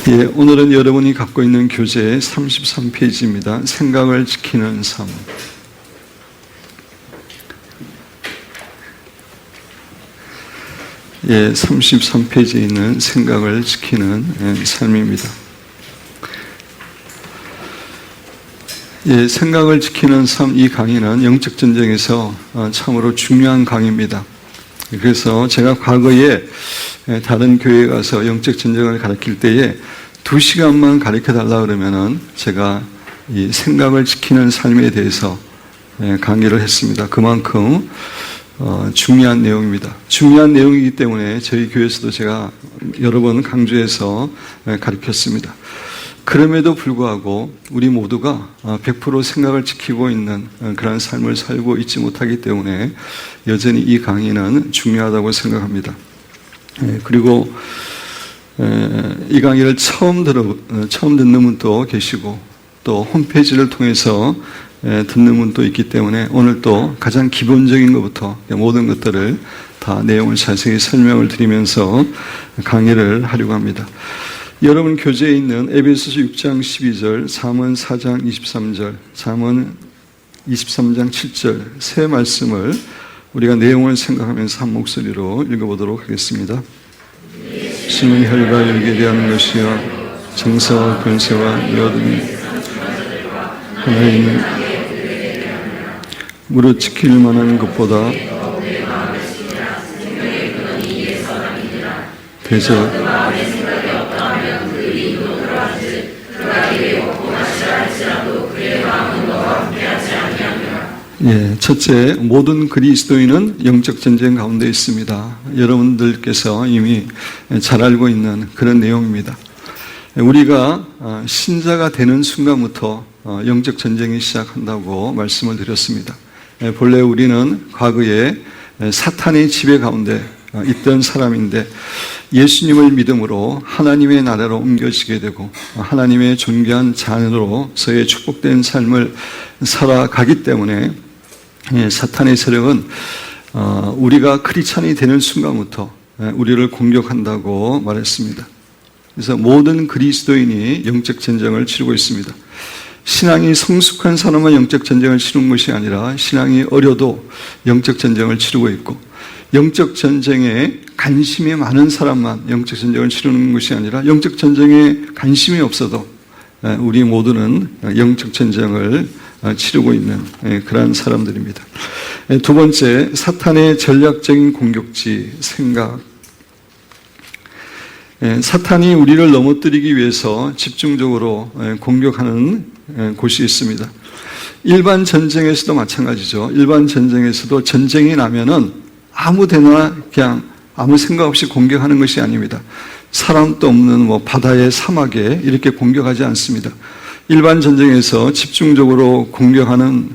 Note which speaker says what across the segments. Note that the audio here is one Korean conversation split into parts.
Speaker 1: 예, 오늘은 여러분이 갖고 있는 교재 33페이지입니다. 생각을 지키는 삶. 예, 33페이지에 있는 생각을 지키는 삶입니다. 예, 생각을 지키는 삶, 이 강의는 영적 전쟁에서 참으로 중요한 강의입니다. 그래서 제가 과거에 다른 교회에 가서 영적 전쟁을 가르칠 때에 2시간만 가르쳐 달라 그러면은 제가 이 생각을 지키는 삶에 대해서 강의를 했습니다. 그만큼 중요한 내용입니다. 중요한 내용이기 때문에 저희 교회에서도 제가 여러 번 강조해서 가르쳤습니다. 그럼에도 불구하고 우리 모두가 100% 생각을 지키고 있는 그런 삶을 살고 있지 못하기 때문에 여전히 이 강의는 중요하다고 생각합니다. 그리고 이 강의를 처음 듣는 분도 계시고 또 홈페이지를 통해서 듣는 분도 있기 때문에 오늘 또 가장 기본적인 것부터 모든 것들을 다 내용을 자세히 설명을 드리면서 강의를 하려고 합니다. 여러분 교재에 있는 에베소서 6장 12절, 잠언 4장 23절, 잠언 23장 7절 세 말씀을 우리가 내용을 생각하면서 한 목소리로 읽어보도록 하겠습니다. 신은 혈과 육에 대한 것이요 정사와 권세와 여든이 하나에 있는 무릇 지킬 만한 것보다 대적 예, 첫째, 모든 그리스도인은 영적 전쟁 가운데 있습니다. 여러분들께서 이미 잘 알고 있는 그런 내용입니다. 우리가 신자가 되는 순간부터 영적 전쟁이 시작한다고 말씀을 드렸습니다. 본래 우리는 과거에 사탄의 지배 가운데 있던 사람인데 예수님을 믿음으로 하나님의 나라로 옮겨지게 되고 하나님의 존귀한 자녀로서의 축복된 삶을 살아가기 때문에 사탄의 세력은 우리가 크리스찬이 되는 순간부터 우리를 공격한다고 말했습니다. 그래서 모든 그리스도인이 영적 전쟁을 치르고 있습니다. 신앙이 성숙한 사람만 영적 전쟁을 치르는 것이 아니라 신앙이 어려도 영적 전쟁을 치르고 있고 영적 전쟁에 관심이 많은 사람만 영적 전쟁을 치르는 것이 아니라 영적 전쟁에 관심이 없어도 우리 모두는 영적 전쟁을 치르고 있는 그런 사람들입니다. 두 번째, 사탄의 전략적인 공격지, 생각. 사탄이 우리를 넘어뜨리기 위해서 집중적으로 공격하는 곳이 있습니다. 일반 전쟁에서도 마찬가지죠. 일반 전쟁에서도 전쟁이 나면은 아무 데나 그냥 아무 생각 없이 공격하는 것이 아닙니다. 사람도 없는 바다의 사막에 이렇게 공격하지 않습니다. 일반 전쟁에서 집중적으로 공격하는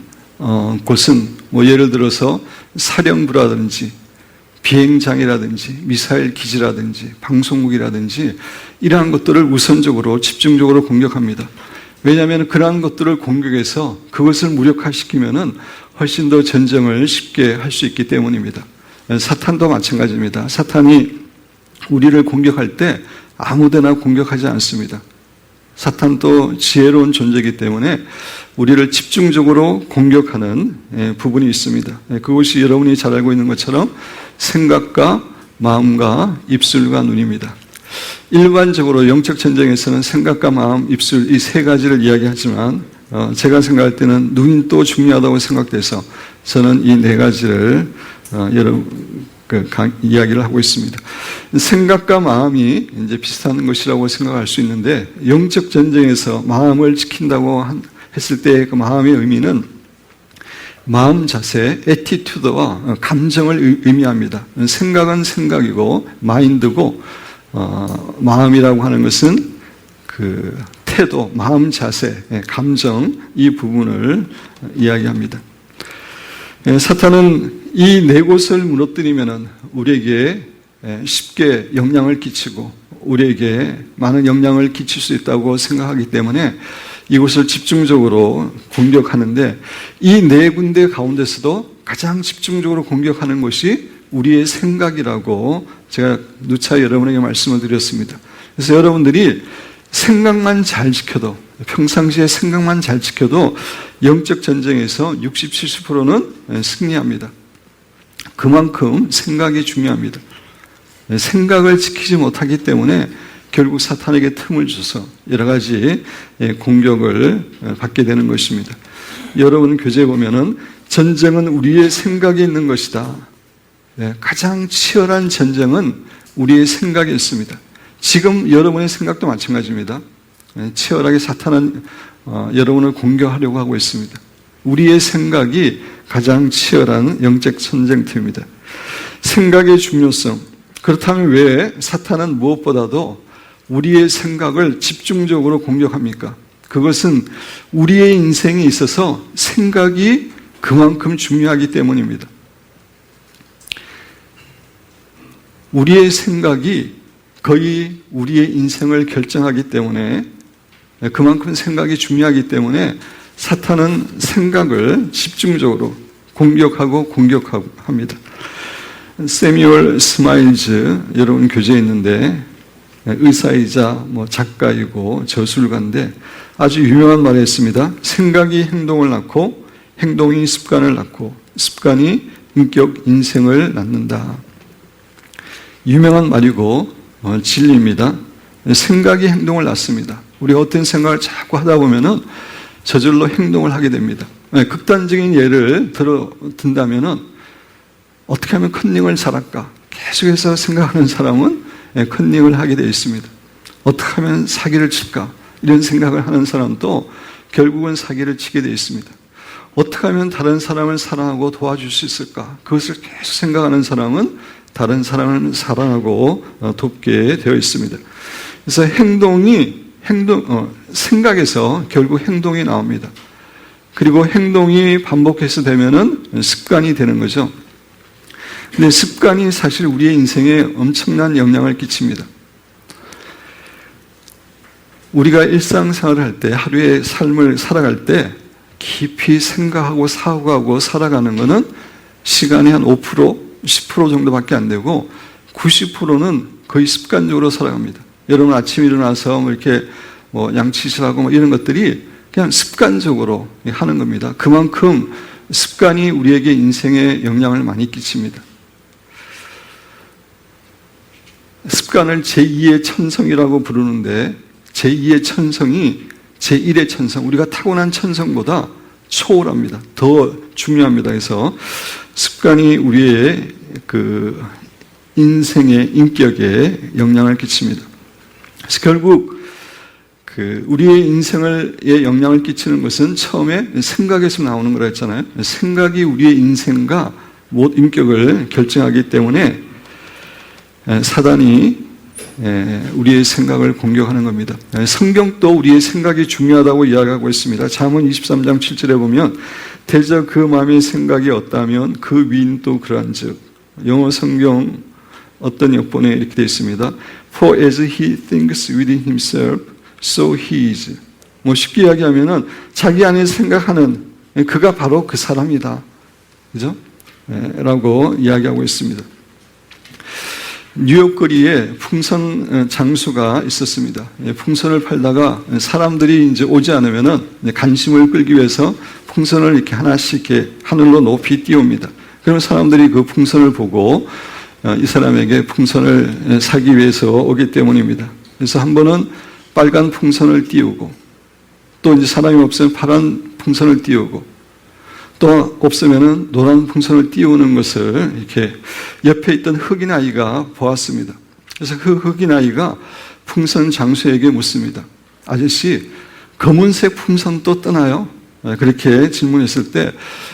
Speaker 1: 곳은 예를 들어서 사령부라든지 비행장이라든지 미사일 기지라든지 방송국이라든지 이러한 것들을 우선적으로 집중적으로 공격합니다. 왜냐하면 그러한 것들을 공격해서 그것을 무력화시키면은 훨씬 더 전쟁을 쉽게 할 수 있기 때문입니다. 사탄도 마찬가지입니다. 사탄이 우리를 공격할 때 아무데나 공격하지 않습니다. 사탄도 지혜로운 존재이기 때문에 우리를 집중적으로 공격하는 부분이 있습니다. 그것이 여러분이 잘 알고 있는 것처럼 생각과 마음과 입술과 눈입니다. 일반적으로 영적 전쟁에서는 생각과 마음, 입술 이 세 가지를 이야기하지만 제가 생각할 때는 눈도 중요하다고 생각돼서 저는 이 네 가지를 이야기를 하고 있습니다. 생각과 마음이 이제 비슷한 것이라고 생각할 수 있는데 영적 전쟁에서 마음을 지킨다고 했을 때 그 마음의 의미는 마음 자세, 애티튜드와 감정을 의미합니다. 생각은 생각이고 마인드고 마음이라고 하는 것은 그 태도, 마음 자세, 감정 이 부분을 이야기합니다. 사탄은 이 네 곳을 무너뜨리면은 우리에게 쉽게 영향을 끼치고 우리에게 많은 영향을 끼칠 수 있다고 생각하기 때문에 이곳을 집중적으로 공격하는데 이 네 군데 가운데서도 가장 집중적으로 공격하는 것이 우리의 생각이라고 제가 누차 여러분에게 말씀을 드렸습니다. 그래서 여러분들이 생각만 잘 지켜도, 평상시에 생각만 잘 지켜도 영적 전쟁에서 60, 70%는 승리합니다. 그만큼 생각이 중요합니다. 생각을 지키지 못하기 때문에 결국 사탄에게 틈을 줘서 여러 가지 공격을 받게 되는 것입니다. 여러분 교재에 보면은 전쟁은 우리의 생각에 있는 것이다. 가장 치열한 전쟁은 우리의 생각에 있습니다. 지금 여러분의 생각도 마찬가지입니다. 치열하게 사탄은 여러분을 공격하려고 하고 있습니다. 우리의 생각이 가장 치열한 영적 전쟁터입니다. 생각의 중요성. 그렇다면 왜 사탄은 무엇보다도 우리의 생각을 집중적으로 공격합니까? 그것은 우리의 인생에 있어서 생각이 그만큼 중요하기 때문입니다. 우리의 생각이 거의 우리의 인생을 결정하기 때문에, 그만큼 생각이 중요하기 때문에 사탄은 생각을 집중적으로 공격하고 합니다. 세뮤얼 스마일즈, 여러분 교재에 있는데 의사이자 작가이고 저술가인데 아주 유명한 말을 했습니다. 생각이 행동을 낳고 행동이 습관을 낳고 습관이 인격 인생을 낳는다. 유명한 말이고 진리입니다. 생각이 행동을 낳습니다. 우리가 어떤 생각을 자꾸 하다 보면은 저절로 행동을 하게 됩니다. 극단적인 예를 든다면은 어떻게 하면 컨닝을 잘할까? 계속해서 생각하는 사람은 컨닝을 하게 되어 있습니다. 어떻게 하면 사기를 칠까? 이런 생각을 하는 사람도 결국은 사기를 치게 되어 있습니다. 어떻게 하면 다른 사람을 사랑하고 도와줄 수 있을까? 그것을 계속 생각하는 사람은 다른 사람을 사랑하고 돕게 되어 있습니다. 그래서 생각에서 결국 행동이 나옵니다. 그리고 행동이 반복해서 되면은 습관이 되는 거죠. 근데 습관이 사실 우리의 인생에 엄청난 영향을 끼칩니다. 우리가 일상생활을 할 때, 하루의 삶을 살아갈 때 깊이 생각하고 사고하고 살아가는 것은 시간이 한 5%, 10% 정도밖에 안 되고 90%는 거의 습관적으로 살아갑니다. 여러분 아침에 일어나서 이렇게 양치질하고 이런 것들이 그냥 습관적으로 하는 겁니다. 그만큼 습관이 우리에게 인생에 영향을 많이 끼칩니다. 습관을 제2의 천성이라고 부르는데 제2의 천성이 제1의 천성, 우리가 타고난 천성보다 초월합니다. 더 중요합니다. 그래서 습관이 우리의 그 인생의 인격에 영향을 끼칩니다. 그래서 결국 우리의 인생에 영향을 끼치는 것은 처음에 생각에서 나오는 거라 했잖아요. 생각이 우리의 인생과 인격을 결정하기 때문에 사단이 우리의 생각을 공격하는 겁니다. 성경도 우리의 생각이 중요하다고 이야기하고 있습니다. 잠언 23장 7절에 보면 대저 그 마음의 생각이 없다면 그 위인도 그러한즉, 영어 성경 어떤 역본에 이렇게 되어 있습니다. For as he thinks within himself, so he is. 쉽게 이야기하면은 자기 안에 생각하는 그가 바로 그 사람이다. 그죠? 라고 이야기하고 있습니다. 뉴욕 거리에 풍선 장수가 있었습니다. 풍선을 팔다가 사람들이 이제 오지 않으면은 관심을 끌기 위해서 풍선을 이렇게 하나씩 이렇게 하늘로 높이 띄웁니다. 그러면 사람들이 그 풍선을 보고 이 사람에게 풍선을 사기 위해서 오기 때문입니다. 그래서 한 번은 빨간 풍선을 띄우고 또 이제 사람이 없으면 파란 풍선을 띄우고 또 없으면은 노란 풍선을 띄우는 것을 이렇게 옆에 있던 흑인 아이가 보았습니다. 그래서 그 흑인 아이가 풍선 장수에게 묻습니다. 아저씨, 검은색 풍선도 뜨나요? 그렇게 질문했을 때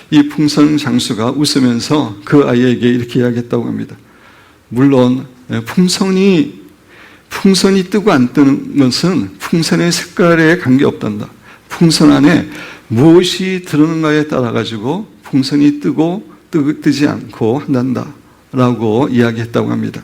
Speaker 1: 이 풍선 장수가 웃으면서 그 아이에게 이렇게 이야기했다고 합니다. 물론 풍선이 뜨고 안 뜨는 것은 풍선의 색깔에 관계없단다. 풍선 안에 무엇이 들어오는가에 따라 가지고 풍선이 뜨지 않고 한단다 라고 이야기했다고 합니다.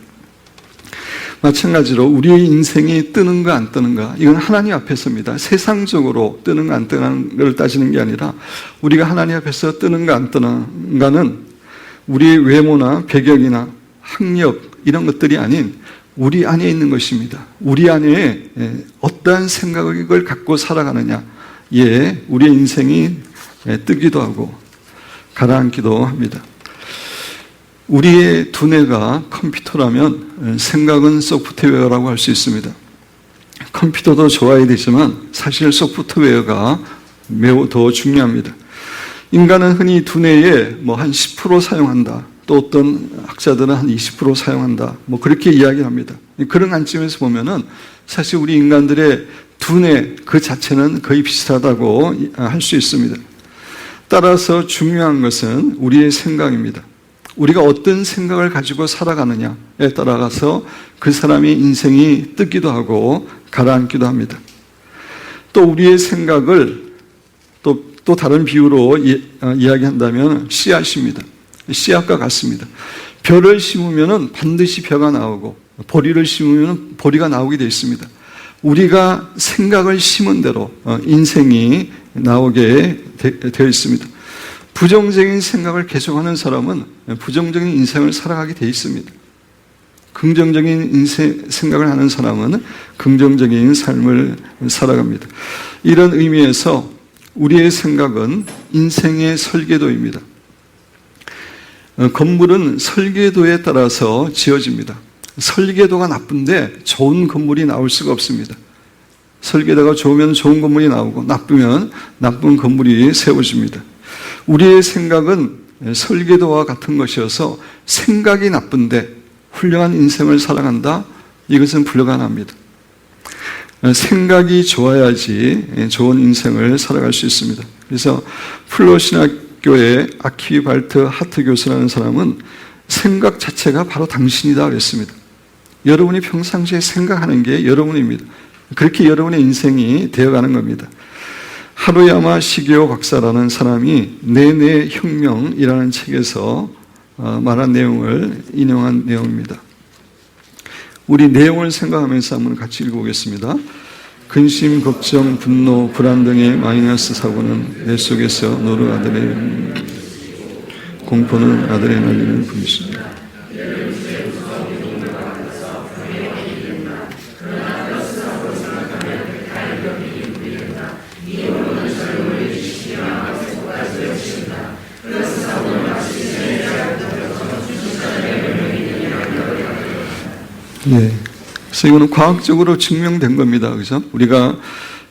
Speaker 1: 마찬가지로 우리의 인생이 뜨는가 안 뜨는가, 이건 하나님 앞에서입니다. 세상적으로 뜨는가 안 뜨는 걸 따지는 게 아니라 우리가 하나님 앞에서 뜨는가 안 뜨는가는 우리의 외모나 배경이나 학력 이런 것들이 아닌 우리 안에 있는 것입니다. 우리 안에 어떠한 생각을 갖고 살아가느냐에 우리의 인생이 뜨기도 하고 가라앉기도 합니다. 우리의 두뇌가 컴퓨터라면 생각은 소프트웨어라고 할 수 있습니다. 컴퓨터도 좋아야 되지만 사실 소프트웨어가 매우 더 중요합니다. 인간은 흔히 두뇌에 한 10% 사용한다. 또 어떤 학자들은 한 20% 사용한다. 그렇게 이야기를 합니다. 그런 관점에서 보면은 사실 우리 인간들의 두뇌 그 자체는 거의 비슷하다고 할 수 있습니다. 따라서 중요한 것은 우리의 생각입니다. 우리가 어떤 생각을 가지고 살아가느냐에 따라서 그 사람의 인생이 뜨기도 하고 가라앉기도 합니다. 또 우리의 생각을 또 다른 비유로 이야기한다면 씨앗입니다. 씨앗과 같습니다. 벼를 심으면 반드시 벼가 나오고 보리를 심으면 보리가 나오게 되어 있습니다. 우리가 생각을 심은 대로 인생이 나오게 되어 있습니다. 부정적인 생각을 계속하는 사람은 부정적인 인생을 살아가게 되어 있습니다. 긍정적인 생각을 하는 사람은 긍정적인 삶을 살아갑니다. 이런 의미에서 우리의 생각은 인생의 설계도입니다. 건물은 설계도에 따라서 지어집니다. 설계도가 나쁜데 좋은 건물이 나올 수가 없습니다. 설계도가 좋으면 좋은 건물이 나오고 나쁘면 나쁜 건물이 세워집니다. 우리의 생각은 설계도와 같은 것이어서 생각이 나쁜데 훌륭한 인생을 살아간다? 이것은 불가능합니다. 생각이 좋아야지 좋은 인생을 살아갈 수 있습니다. 그래서 플로신학교의 아키발트 하트 교수라는 사람은 생각 자체가 바로 당신이다 그랬습니다. 여러분이 평상시에 생각하는 게 여러분입니다. 그렇게 여러분의 인생이 되어가는 겁니다. 하루야마 시게오 박사라는 사람이 내내 혁명이라는 책에서 말한 내용을 인용한 내용입니다. 우리 내용을 생각하면서 한번 같이 읽어보겠습니다. 근심, 걱정, 분노, 불안 등의 마이너스 사고는 내 속에서 노르아드레날린, 공포는 아드레날린을 분비십니다. 그래서 이거는 과학적으로 증명된 겁니다. 그죠? 우리가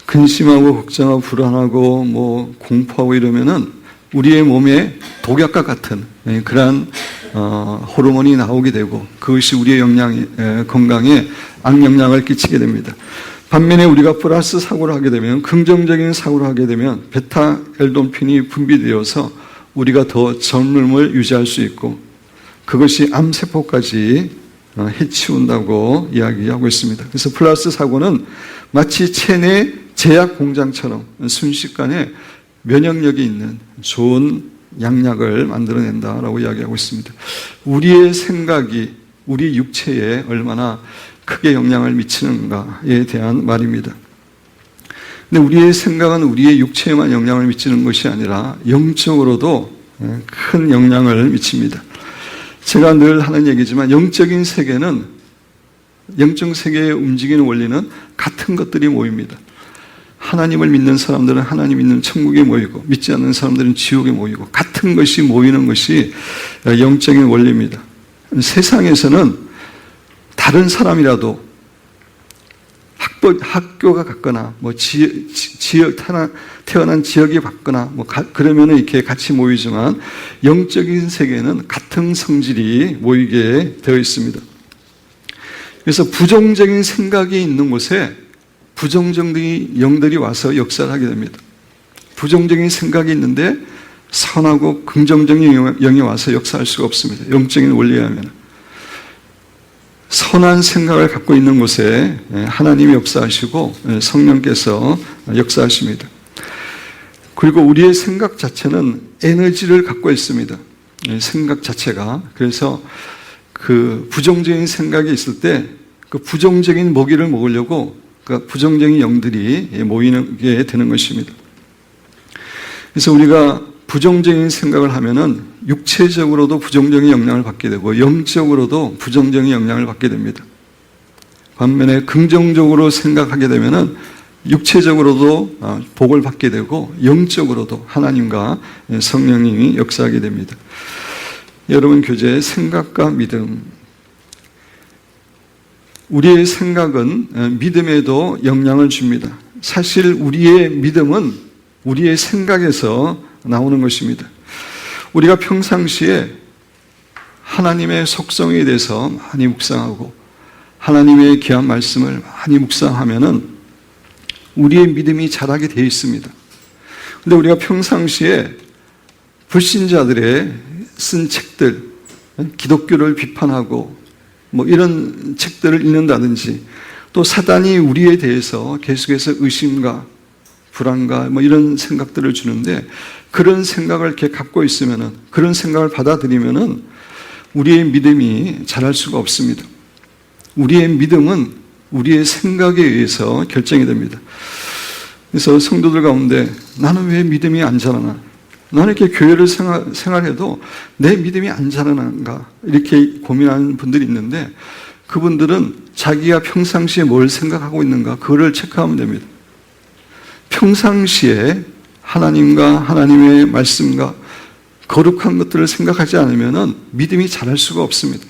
Speaker 1: 근심하고 걱정하고 불안하고 공포하고 이러면은 우리의 몸에 독약과 같은 그러한 호르몬이 나오게 되고 그것이 우리의 건강에 악영향을 끼치게 됩니다. 반면에 우리가 플러스 사고를 하게 되면 긍정적인 사고를 하게 되면 베타 엔도르핀이 분비되어서 우리가 더 젊음을 유지할 수 있고 그것이 암세포까지 해치운다고 이야기하고 있습니다. 그래서 플러스 사고는 마치 체내 제약 공장처럼 순식간에 면역력이 있는 좋은 양약을 만들어낸다라고 이야기하고 있습니다. 우리의 생각이 우리 육체에 얼마나 크게 영향을 미치는가에 대한 말입니다. 근데 우리의 생각은 우리의 육체에만 영향을 미치는 것이 아니라 영적으로도 큰 영향을 미칩니다. 제가 늘 하는 얘기지만 영적인 세계는 영적 세계에 움직이는 원리는 같은 것들이 모입니다. 하나님을 믿는 사람들은 하나님 믿는 천국에 모이고 믿지 않는 사람들은 지옥에 모이고 같은 것이 모이는 것이 영적인 원리입니다. 세상에서는 다른 사람이라도 학교가 같거나 태어난 지역이 같거나 그러면은 이렇게 같이 모이지만 영적인 세계는 같은 성질이 모이게 되어 있습니다. 그래서 부정적인 생각이 있는 곳에 부정적인 영들이 와서 역사를 하게 됩니다. 부정적인 생각이 있는데 선하고 긍정적인 영이 와서 역사할 수가 없습니다. 영적인 원리에 하면. 선한 생각을 갖고 있는 곳에 하나님이 역사하시고 성령께서 역사하십니다. 그리고 우리의 생각 자체는 에너지를 갖고 있습니다. 생각 자체가. 그래서 그 부정적인 생각이 있을 때 그 부정적인 먹이를 먹으려고 그 부정적인 영들이 모이게 되는 것입니다. 그래서 우리가 부정적인 생각을 하면은 육체적으로도 부정적인 영향을 받게 되고 영적으로도 부정적인 영향을 받게 됩니다. 반면에 긍정적으로 생각하게 되면은 육체적으로도 복을 받게 되고 영적으로도 하나님과 성령님이 역사하게 됩니다. 여러분, 교재 생각과 믿음. 우리의 생각은 믿음에도 영향을 줍니다. 사실 우리의 믿음은 우리의 생각에서 나오는 것입니다. 우리가 평상시에 하나님의 속성에 대해서 많이 묵상하고 하나님의 귀한 말씀을 많이 묵상하면은 우리의 믿음이 자라게 되어 있습니다. 그런데 우리가 평상시에 불신자들의 쓴 책들, 기독교를 비판하고 뭐 이런 책들을 읽는다든지, 또 사단이 우리에 대해서 계속해서 의심과 불안과 뭐 이런 생각들을 주는데, 그런 생각을 이렇게 갖고 있으면은, 그런 생각을 받아들이면은 우리의 믿음이 자랄 수가 없습니다. 우리의 믿음은 우리의 생각에 의해서 결정이 됩니다. 그래서 성도들 가운데 나는 왜 믿음이 안 자라나? 나는 이렇게 교회를 생활해도 내 믿음이 안 자라는가? 이렇게 고민하는 분들이 있는데, 그분들은 자기가 평상시에 뭘 생각하고 있는가? 그거를 체크하면 됩니다. 평상시에 하나님과 하나님의 말씀과 거룩한 것들을 생각하지 않으면 믿음이 자랄 수가 없습니다.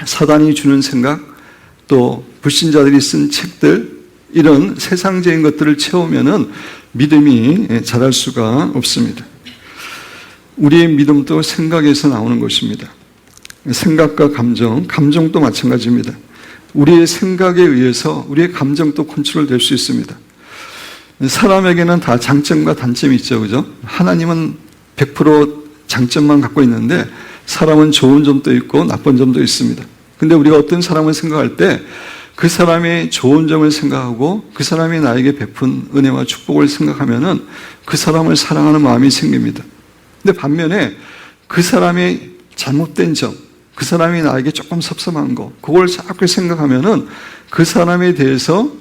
Speaker 1: 사단이 주는 생각, 또 불신자들이 쓴 책들, 이런 세상적인 것들을 채우면 믿음이 자랄 수가 없습니다. 우리의 믿음도 생각에서 나오는 것입니다. 생각과 감정, 감정도 마찬가지입니다. 우리의 생각에 의해서 우리의 감정도 컨트롤 될 수 있습니다. 사람에게는 다 장점과 단점이 있죠, 그죠? 하나님은 100% 장점만 갖고 있는데 사람은 좋은 점도 있고 나쁜 점도 있습니다. 근데 우리가 어떤 사람을 생각할 때 그 사람의 좋은 점을 생각하고 그 사람이 나에게 베푼 은혜와 축복을 생각하면은 그 사람을 사랑하는 마음이 생깁니다. 근데 반면에 그 사람의 잘못된 점, 그 사람이 나에게 조금 섭섭한 거, 그걸 자꾸 생각하면은 그 사람에 대해서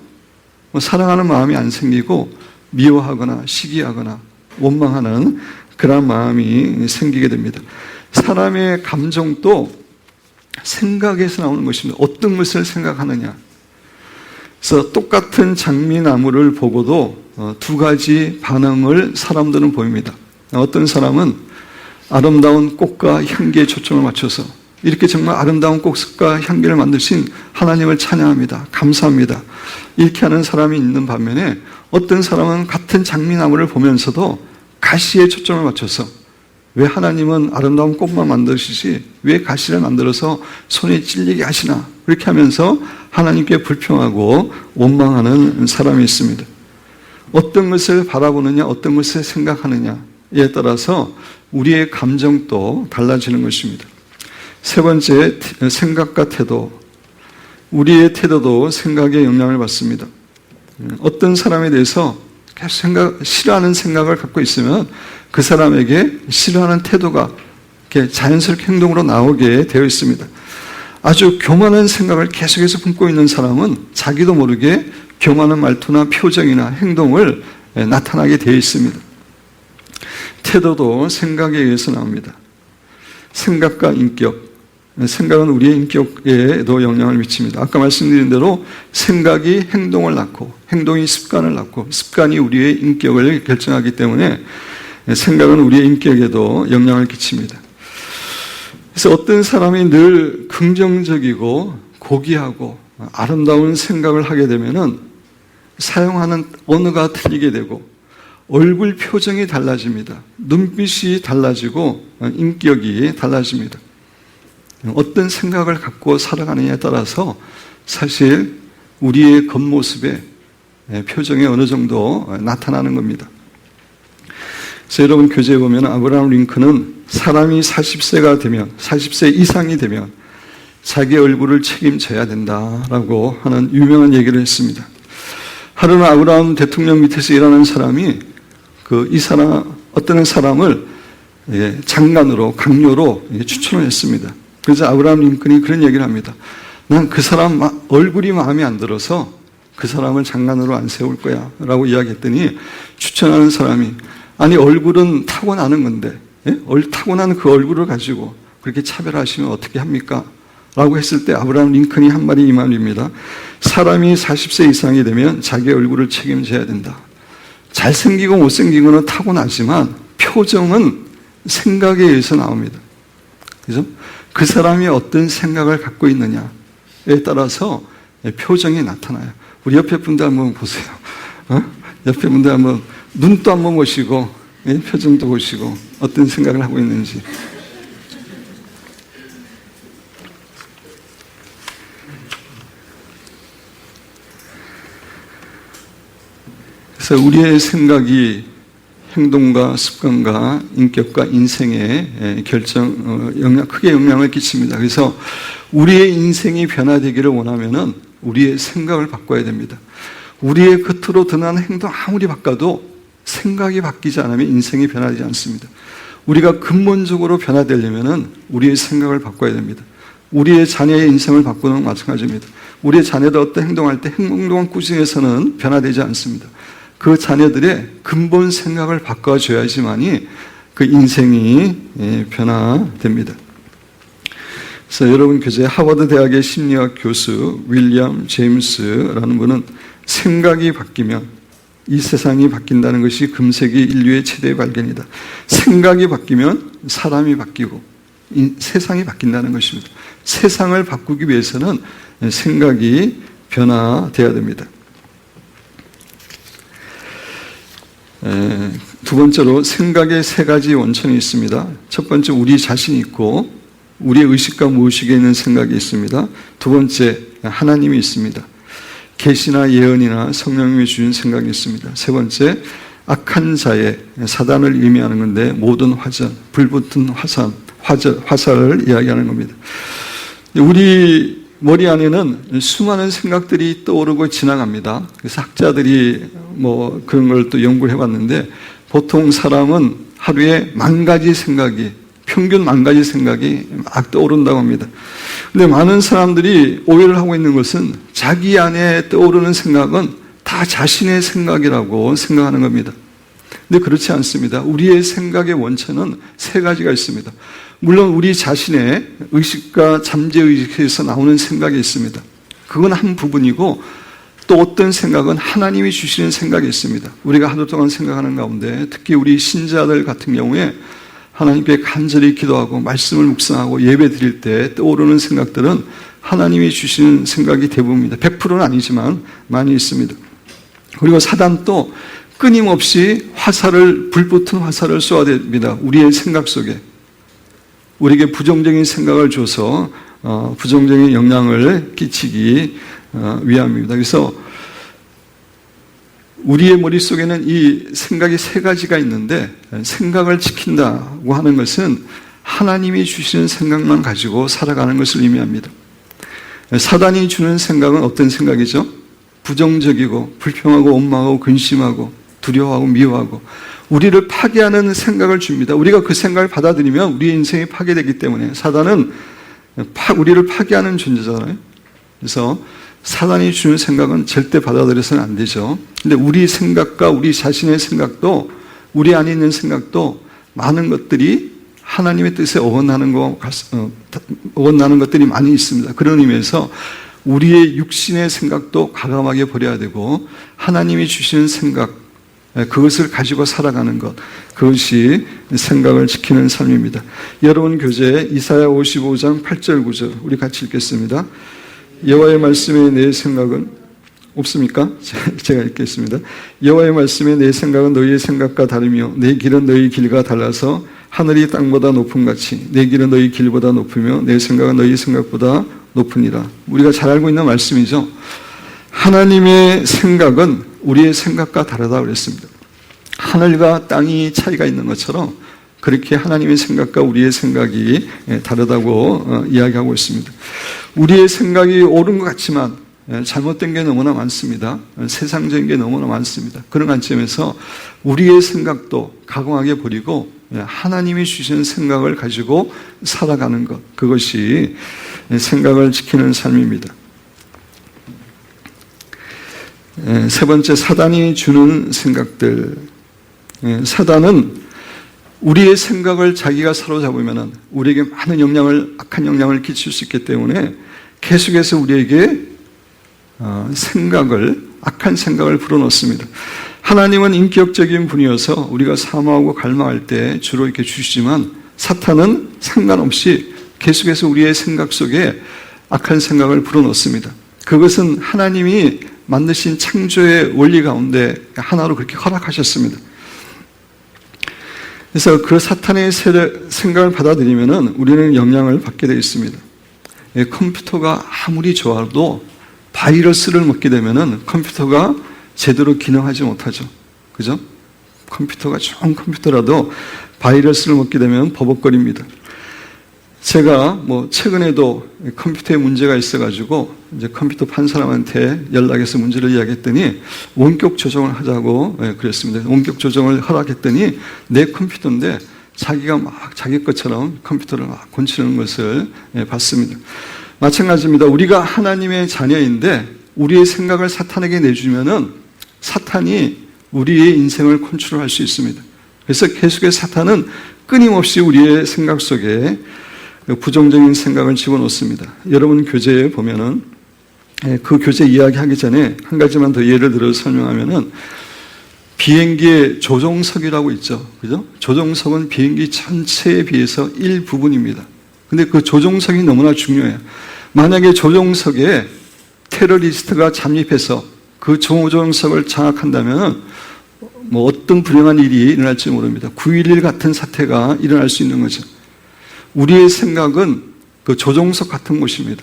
Speaker 1: 사랑하는 마음이 안 생기고 미워하거나 시기하거나 원망하는 그런 마음이 생기게 됩니다. 사람의 감정도 생각에서 나오는 것입니다. 어떤 것을 생각하느냐. 그래서 똑같은 장미나무를 보고도 두 가지 반응을 사람들은 보입니다. 어떤 사람은 아름다운 꽃과 향기에 초점을 맞춰서 이렇게 정말 아름다운 꽃과 향기를 만드신 하나님을 찬양합니다. 감사합니다. 이렇게 하는 사람이 있는 반면에 어떤 사람은 같은 장미나무를 보면서도 가시에 초점을 맞춰서 왜 하나님은 아름다운 꽃만 만드시지 왜 가시를 만들어서 손에 찔리게 하시나, 그렇게 하면서 하나님께 불평하고 원망하는 사람이 있습니다. 어떤 것을 바라보느냐, 어떤 것을 생각하느냐에 따라서 우리의 감정도 달라지는 것입니다. 세 번째, 생각과 태도. 우리의 태도도 생각에 영향을 받습니다. 어떤 사람에 대해서 계속 싫어하는 생각을 갖고 있으면 그 사람에게 싫어하는 태도가 이렇게 자연스럽게 행동으로 나오게 되어 있습니다. 아주 교만한 생각을 계속해서 품고 있는 사람은 자기도 모르게 교만한 말투나 표정이나 행동을 나타나게 되어 있습니다. 태도도 생각에 의해서 나옵니다. 생각과 인격. 생각은 우리의 인격에도 영향을 미칩니다. 아까 말씀드린 대로 생각이 행동을 낳고 행동이 습관을 낳고 습관이 우리의 인격을 결정하기 때문에 생각은 우리의 인격에도 영향을 끼칩니다. 그래서 어떤 사람이 늘 긍정적이고 고귀하고 아름다운 생각을 하게 되면은 사용하는 언어가 틀리게 되고 얼굴 표정이 달라집니다. 눈빛이 달라지고 인격이 달라집니다. 어떤 생각을 갖고 살아가느냐에 따라서 사실 우리의 겉모습에 표정이 어느 정도 나타나는 겁니다. 그래서 여러분 교재에 보면 아브라함 링컨은 사람이 40세가 되면 40세 이상이 되면 자기 얼굴을 책임져야 된다라고 하는 유명한 얘기를 했습니다. 하루는 아브라함 대통령 밑에서 일하는 사람이 어떤 사람을 장관으로 강요로 추천을 했습니다. 그래서 아브라함 링컨이 그런 얘기를 합니다. 난 그 사람 얼굴이 마음에 안 들어서 그 사람을 장관으로 안 세울 거야 라고 이야기했더니 추천하는 사람이 아니 얼굴은 타고나는 건데 타고난 그 얼굴을 가지고 그렇게 차별하시면 어떻게 합니까? 라고 했을 때 아브라함 링컨이 한 말이 이 말입니다. 사람이 40세 이상이 되면 자기 얼굴을 책임져야 된다. 잘생기고 못생긴 거는 타고나지만 표정은 생각에 의해서 나옵니다. 그죠? 그 사람이 어떤 생각을 갖고 있느냐에 따라서 표정이 나타나요. 우리 옆에 분들 한번 보세요. 옆에 분들 한번 눈도 한번 보시고 표정도 보시고 어떤 생각을 하고 있는지. 그래서 우리의 생각이 행동과 습관과 인격과 인생에 크게 영향을 끼칩니다. 그래서 우리의 인생이 변화되기를 원하면은 우리의 생각을 바꿔야 됩니다. 우리의 겉으로 드러나는 행동 아무리 바꿔도 생각이 바뀌지 않으면 인생이 변화되지 않습니다. 우리가 근본적으로 변화되려면은 우리의 생각을 바꿔야 됩니다. 우리의 자녀의 인생을 바꾸는 건 마찬가지입니다. 우리의 자녀들 어떤 행동할 때 행동한 꾸준해서는 변화되지 않습니다. 그 자녀들의 근본 생각을 바꿔줘야지만이 그 인생이 변화됩니다. 그래서 여러분 교재 하버드 대학의 심리학 교수 윌리엄 제임스라는 분은 생각이 바뀌면 이 세상이 바뀐다는 것이 금세기 인류의 최대 발견이다. 생각이 바뀌면 사람이 바뀌고 세상이 바뀐다는 것입니다. 세상을 바꾸기 위해서는 생각이 변화되어야 됩니다. 두 번째로 생각의 세 가지 원천이 있습니다. 첫 번째 우리 자신이 있고 우리의 의식과 무의식에 있는 생각이 있습니다. 두 번째 하나님이 있습니다. 계시나 예언이나 성령님이 주신 생각이 있습니다. 세 번째 악한 자의 사단을 의미하는 건데 모든 화전, 불붙은 화살을 이야기하는 겁니다. 우리 머리 안에는 수많은 생각들이 떠오르고 지나갑니다. 그래서 학자들이 그런 걸 또 연구를 해봤는데 보통 사람은 하루에 10,000가지 생각이 평균 10,000가지 생각이 막 떠오른다고 합니다. 근데 많은 사람들이 오해를 하고 있는 것은 자기 안에 떠오르는 생각은 다 자신의 생각이라고 생각하는 겁니다. 근데 그렇지 않습니다. 우리의 생각의 원천은 세 가지가 있습니다. 물론 우리 자신의 의식과 잠재의식에서 나오는 생각이 있습니다. 그건 한 부분이고 또 어떤 생각은 하나님이 주시는 생각이 있습니다. 우리가 하루 동안 생각하는 가운데 특히 우리 신자들 같은 경우에 하나님께 간절히 기도하고 말씀을 묵상하고 예배 드릴 때 떠오르는 생각들은 하나님이 주시는 생각이 대부분입니다. 100%는 아니지만 많이 있습니다. 그리고 사단도 끊임없이 불붙은 화살을 쏘아댑니다. 우리의 생각 속에. 우리에게 부정적인 생각을 줘서 부정적인 영향을 끼치기 위함입니다. 그래서 우리의 머릿속에는 이 생각이 세 가지가 있는데 생각을 지킨다고 하는 것은 하나님이 주시는 생각만 가지고 살아가는 것을 의미합니다. 사단이 주는 생각은 어떤 생각이죠? 부정적이고 불평하고 원망하고 근심하고 두려워하고 미워하고 우리를 파괴하는 생각을 줍니다. 우리가 그 생각을 받아들이면 우리의 인생이 파괴되기 때문에 사단은 우리를 파괴하는 존재잖아요. 그래서 사단이 주는 생각은 절대 받아들여서는 안 되죠. 근데 우리 생각과 우리 자신의 생각도 우리 안에 있는 생각도 많은 것들이 하나님의 뜻에 어긋나는 것들이 많이 있습니다. 그런 의미에서 우리의 육신의 생각도 과감하게 버려야 되고 하나님이 주시는 생각 그것을 가지고 살아가는 것 그것이 생각을 지키는 삶입니다. 여러분 교재에 이사야 55장 8절 9절 우리 같이 읽겠습니다. 여호와의 말씀에 내 생각은 없습니까? 제가 읽겠습니다. 여호와의 말씀에 내 생각은 너희의 생각과 다르며 내 길은 너희 길과 달라서 하늘이 땅보다 높음같이 내 길은 너희 길보다 높으며 내 생각은 너희 생각보다 높으니라. 우리가 잘 알고 있는 말씀이죠. 하나님의 생각은 우리의 생각과 다르다고 그랬습니다. 하늘과 땅이 차이가 있는 것처럼 그렇게 하나님의 생각과 우리의 생각이 다르다고 이야기하고 있습니다. 우리의 생각이 옳은 것 같지만 잘못된 게 너무나 많습니다. 세상적인 게 너무나 많습니다. 그런 관점에서 우리의 생각도 가공하게 버리고 하나님이 주시는 생각을 가지고 살아가는 것 그것이 생각을 지키는 삶입니다. 세 번째 사단이 주는 생각들. 사단은 우리의 생각을 자기가 사로잡으면 우리에게 많은 악한 영향을 끼칠 수 있기 때문에 계속해서 우리에게 악한 생각을 불어넣습니다. 하나님은 인격적인 분이어서 우리가 사모하고 갈망할 때 주로 이렇게 주시지만 사탄은 상관없이 계속해서 우리의 생각 속에 악한 생각을 불어넣습니다. 그것은 하나님이 만드신 창조의 원리 가운데 하나로 그렇게 허락하셨습니다. 그래서 그 사탄의 생각을 받아들이면 우리는 영향을 받게 되어 있습니다. 컴퓨터가 아무리 좋아도 바이러스를 먹게 되면 컴퓨터가 제대로 기능하지 못하죠. 그죠? 컴퓨터가 좋은 컴퓨터라도 바이러스를 먹게 되면 버벅거립니다. 제가 최근에도 컴퓨터에 문제가 있어가지고 이제 컴퓨터 판 사람한테 연락해서 문제를 이야기했더니 원격 조정을 하자고 그랬습니다. 원격 조정을 허락했더니 내 컴퓨터인데 자기가 막 자기 것처럼 컴퓨터를 막 곤치는 것을 봤습니다. 마찬가지입니다. 우리가 하나님의 자녀인데 우리의 생각을 사탄에게 내주면은 사탄이 우리의 인생을 컨트롤할 수 있습니다. 그래서 계속해서 사탄은 끊임없이 우리의 생각 속에 부정적인 생각을 집어넣습니다. 여러분 교재에 보면은 그 교재 이야기하기 전에 한 가지만 더 예를 들어서 설명하면은 비행기의 조종석이라고 있죠. 그죠? 조종석은 비행기 전체에 비해서 일부분입니다. 근데 그 조종석이 너무나 중요해요. 만약에 조종석에 테러리스트가 잠입해서 그 조종석을 장악한다면 어떤 불행한 일이 일어날지 모릅니다. 9.11 같은 사태가 일어날 수 있는 거죠. 우리의 생각은 그 조종석 같은 곳입니다.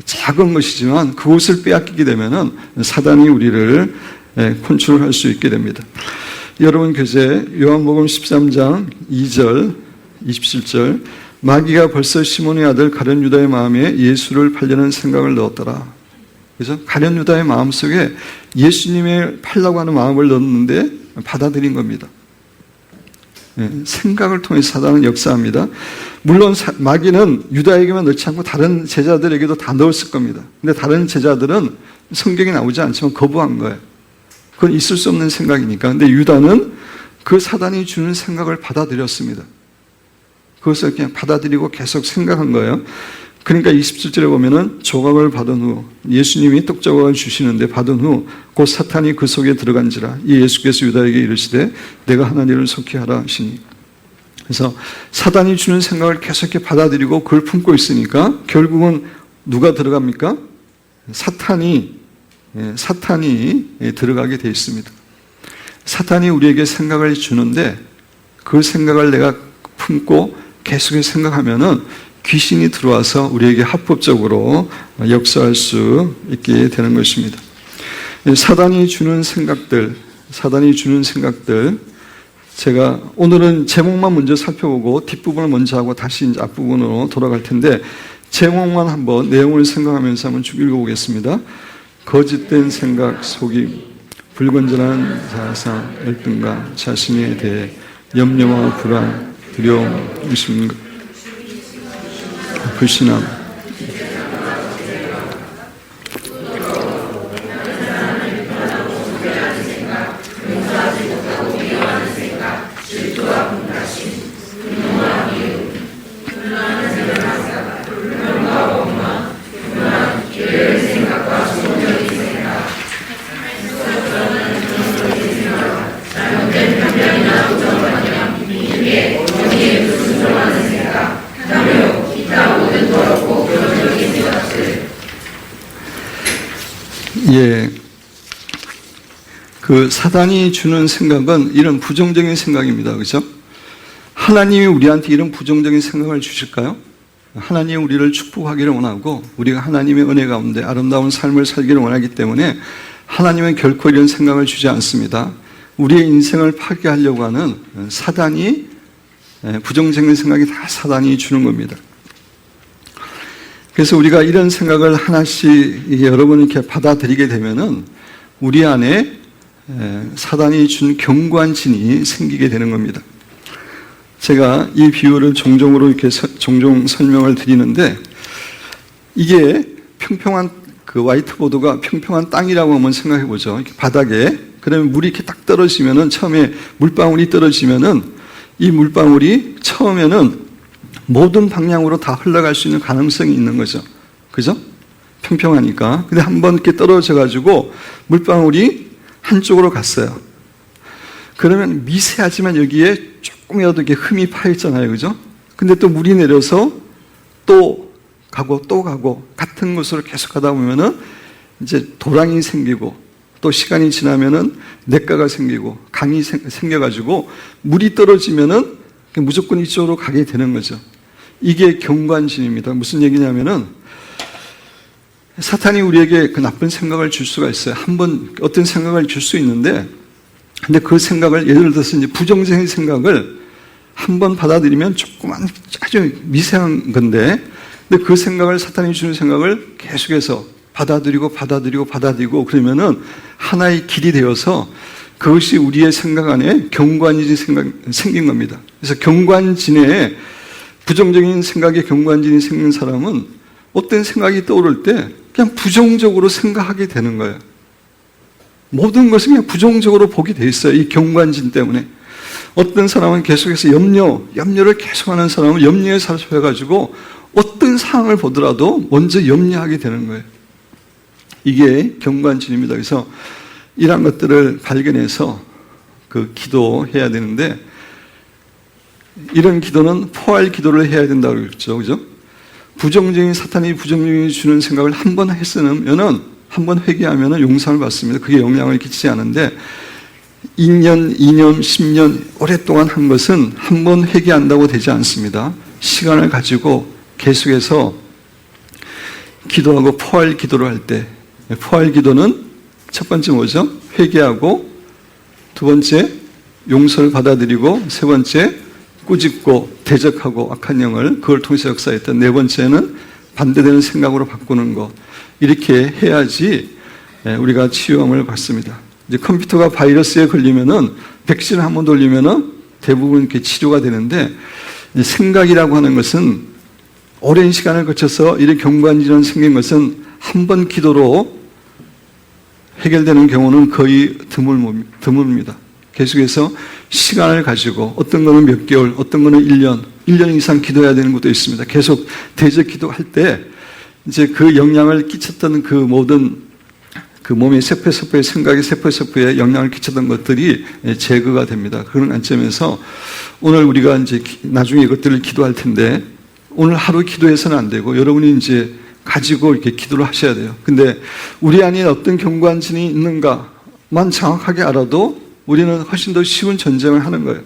Speaker 1: 작은 것이지만 그곳을 빼앗기게 되면 사단이 우리를 컨트롤할 수 있게 됩니다. 여러분 교재 요한복음 13장 2절 27절 마귀가 벌써 시몬의 아들 가룟 유다의 마음에 예수를 팔려는 생각을 넣었더라. 그래서 가룟 유다의 마음속에 예수님을 팔려고 하는 마음을 넣었는데 받아들인 겁니다. 생각을 통해서 사단은 역사합니다. 물론 마귀는 유다에게만 넣지 않고 다른 제자들에게도 다 넣었을 겁니다. 근데 다른 제자들은 성경에 나오지 않지만 거부한 거예요. 그건 있을 수 없는 생각이니까. 근데 유다는 그 사단이 주는 생각을 받아들였습니다. 그것을 그냥 받아들이고 계속 생각한 거예요. 그러니까 27절에 보면은 조각을 받은 후 예수님이 떡조각을 주시는데 받은 후 곧 사탄이 그 속에 들어간지라 이 예수께서 유다에게 이르시되 내가 하나님을 속히 하라 하시니. 그래서 사단이 주는 생각을 계속 이렇게 받아들이고 그걸 품고 있으니까 결국은 누가 들어갑니까? 사탄이 들어가게 되어 있습니다. 사탄이 우리에게 생각을 주는데 그 생각을 내가 품고 계속해서 생각하면은 귀신이 들어와서 우리에게 합법적으로 역사할 수 있게 되는 것입니다. 사단이 주는 생각들, 제가 오늘은 제목만 먼저 살펴보고 뒷부분을 먼저 하고 다시 이제 앞부분으로 돌아갈 텐데 제목만 한번 내용을 생각하면서 한번 쭉 읽어보겠습니다. 거짓된 생각, 속임, 불건전한 자상, 열등감, 자신에 대해 염려와 불안, 두려움, 의심, 불신함. 그 사단이 주는 생각은 이런 부정적인 생각입니다. 그렇죠? 하나님이 우리한테 이런 부정적인 생각을 주실까요? 하나님이 우리를 축복하기를 원하고 우리가 하나님의 은혜 가운데 아름다운 삶을 살기를 원하기 때문에 하나님은 결코 이런 생각을 주지 않습니다. 우리의 인생을 파괴하려고 하는 사단이 부정적인 생각이 다 사단이 주는 겁니다. 그래서 우리가 이런 생각을 하나씩 여러 번 이렇게 받아들이게 되면은 우리 안에 사단이 준 견고한 진이 생기게 되는 겁니다. 제가 이 비유를 종종 설명을 드리는데 이게 평평한 그 화이트보드가 평평한 땅이라고 한번 생각해 보죠. 이렇게 바닥에 그러면 물이 이렇게 딱 떨어지면은 처음에 물방울이 떨어지면은 이 물방울이 처음에는 모든 방향으로 다 흘러갈 수 있는 가능성이 있는 거죠. 그죠? 평평하니까. 근데 한번 이렇게 떨어져 가지고 물방울이 한쪽으로 갔어요. 그러면 미세하지만 여기에 조금이라도 이렇게 흠이 파있잖아요. 그죠? 근데 또 물이 내려서 또 가고 같은 곳으로 계속 가다 보면은 이제 도랑이 생기고 또 시간이 지나면은 냇가가 생기고 강이 생겨가지고 물이 떨어지면은 무조건 이쪽으로 가게 되는 거죠. 이게 경관진입니다. 무슨 얘기냐면은 사탄이 우리에게 그 나쁜 생각을 줄 수가 있어요. 한번 어떤 생각을 줄 수 있는데, 근데 그 생각을 예를 들어서 이제 부정적인 생각을 한번 받아들이면 조그만 아주 미세한 건데, 근데 그 생각을 사탄이 주는 생각을 계속해서 받아들이고 그러면은 하나의 길이 되어서 그것이 우리의 생각 안에 경관진이 생긴 겁니다. 그래서 경관진에 부정적인 생각에 경관진이 생긴 사람은 어떤 생각이 떠오를 때 그냥 부정적으로 생각하게 되는 거예요. 모든 것을 그냥 부정적으로 보게 돼 있어요. 이 경관진 때문에. 어떤 사람은 계속해서 염려를 계속하는 사람은 염려에 사로잡혀가지고 어떤 상황을 보더라도 먼저 염려하게 되는 거예요. 이게 경관진입니다. 그래서 이런 것들을 발견해서 기도해야 되는데, 이런 기도는 포할 기도를 해야 된다고 그랬죠. 그죠? 사탄이 부정적인 주는 생각을 한 번 했으면은, 한 번 회개하면은 용서를 받습니다. 그게 영향을 끼치지 않은데, 2년, 10년, 오랫동안 한 것은 한 번 회개한다고 되지 않습니다. 시간을 가지고 계속해서 기도하고 포할 기도를 할 때, 포할 기도는 첫 번째 뭐죠? 회개하고, 두 번째 용서를 받아들이고, 세 번째 꾸짖고 대적하고 악한 영을 그걸 통해서 역사했던, 네 번째는 반대되는 생각으로 바꾸는 것. 이렇게 해야지 우리가 치유함을 받습니다. 이제 컴퓨터가 바이러스에 걸리면은 백신을 한번 돌리면은 대부분 이렇게 치료가 되는데, 생각이라고 하는 것은 오랜 시간을 거쳐서 이런 경관질환이 생긴 것은 한 번 기도로 해결되는 경우는 거의 드뭅니다. 계속해서 시간을 가지고 어떤 거는 몇 개월, 어떤 거는 1년 이상 기도해야 되는 것도 있습니다. 계속 대적 기도할 때 이제 그 영향을 끼쳤던 그 모든 그 몸의 세포의 생각의 세포에 영향을 끼쳤던 것들이 제거가 됩니다. 그런 관점에서 오늘 우리가 이제 나중에 이것들을 기도할 텐데, 오늘 하루 기도해서는 안 되고 여러분이 이제 가지고 이렇게 기도를 하셔야 돼요. 근데 우리 안에 어떤 경관진이 있는가만 정확하게 알아도 우리는 훨씬 더 쉬운 전쟁을 하는 거예요.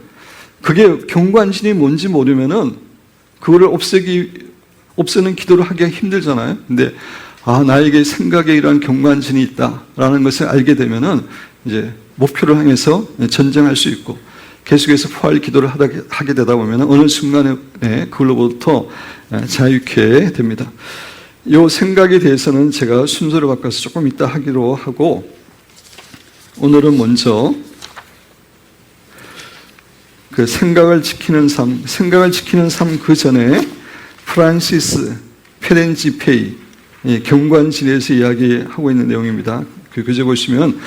Speaker 1: 그게 경관진이 뭔지 모르면은 그거를 없애는 기도를 하기가 힘들잖아요. 근데 나에게 생각에 이러한 경관진이 있다라는 것을 알게 되면은 이제 목표를 향해서 전쟁할 수 있고, 계속해서 포할 기도를 하게 되다 보면 어느 순간에 그걸로부터 자유케 됩니다. 이 생각에 대해서는 제가 순서를 바꿔서 조금 이따 하기로 하고, 오늘은 먼저 그 생각을 지키는 삶 그 전에 프란시스 페렌지페이 경관진에서 이야기하고 있는 내용입니다. 그 교재 보시면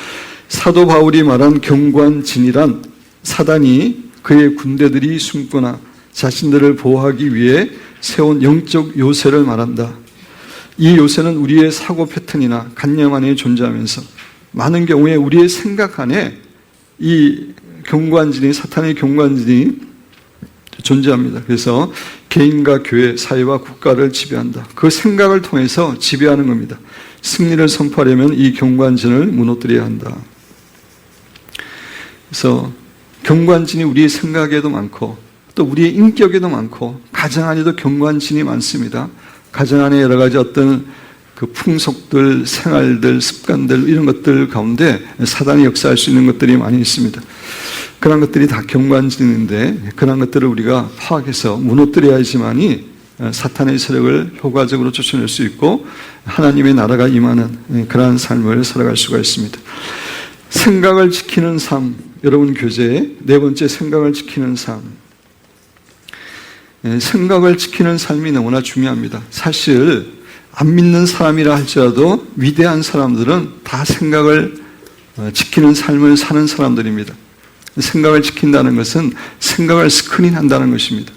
Speaker 1: 사도 바울이 말한 경관진이란 사단이 그의 군대들이 숨거나 자신들을 보호하기 위해 세운 영적 요새를 말한다. 이 요새는 우리의 사고 패턴이나 관념 안에 존재하면서 많은 경우에 우리의 생각 안에 이 사탄의 경관진이 존재합니다. 그래서 개인과 교회, 사회와 국가를 지배한다. 그 생각을 통해서 지배하는 겁니다. 승리를 선포하려면 이 경관진을 무너뜨려야 한다. 그래서 경관진이 우리의 생각에도 많고 또 우리의 인격에도 많고 가정 안에도 경관진이 많습니다. 가정 안에 여러 가지 어떤 그 풍속들, 생활들, 습관들 이런 것들 가운데 사단이 역사할 수 있는 것들이 많이 있습니다. 그런 것들이 다 경관진인데 그런 것들을 우리가 파악해서 무너뜨려야지만이 사탄의 세력을 효과적으로 쫓아낼 수 있고 하나님의 나라가 임하는 그러한 삶을 살아갈 수가 있습니다. 생각을 지키는 삶, 여러분 교재에 네 번째 생각을 지키는 삶. 생각을 지키는 삶이 너무나 중요합니다. 사실 안 믿는 사람이라 할지라도 위대한 사람들은 다 생각을 지키는 삶을 사는 사람들입니다. 생각을 지킨다는 것은 생각을 스크린한다는 것입니다.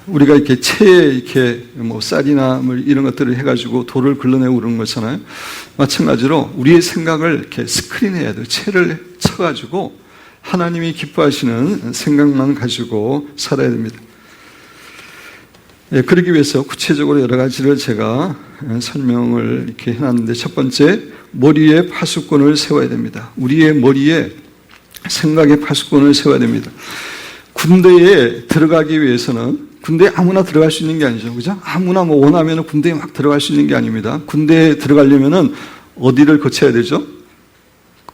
Speaker 1: 우리가 이렇게 체에 이렇게 뭐 쌀이나 뭐 이런 것들을 해가지고 돌을 걸러내고 그러는 거잖아요. 마찬가지로 우리의 생각을 이렇게 스크린해야 돼요. 체를 쳐가지고 하나님이 기뻐하시는 생각만 가지고 살아야 됩니다. 예, 그러기 위해서 구체적으로 여러 가지를 제가 설명을 이렇게 해놨는데, 첫 번째, 머리에 파수꾼을 세워야 됩니다. 우리의 머리에 생각의 파수꾼을 세워야 됩니다. 군대에 들어가기 위해서는 군대에 아무나 들어갈 수 있는 게 아니죠. 그죠? 아무나 뭐 원하면 군대에 막 들어갈 수 있는 게 아닙니다. 군대에 들어가려면은 어디를 거쳐야 되죠?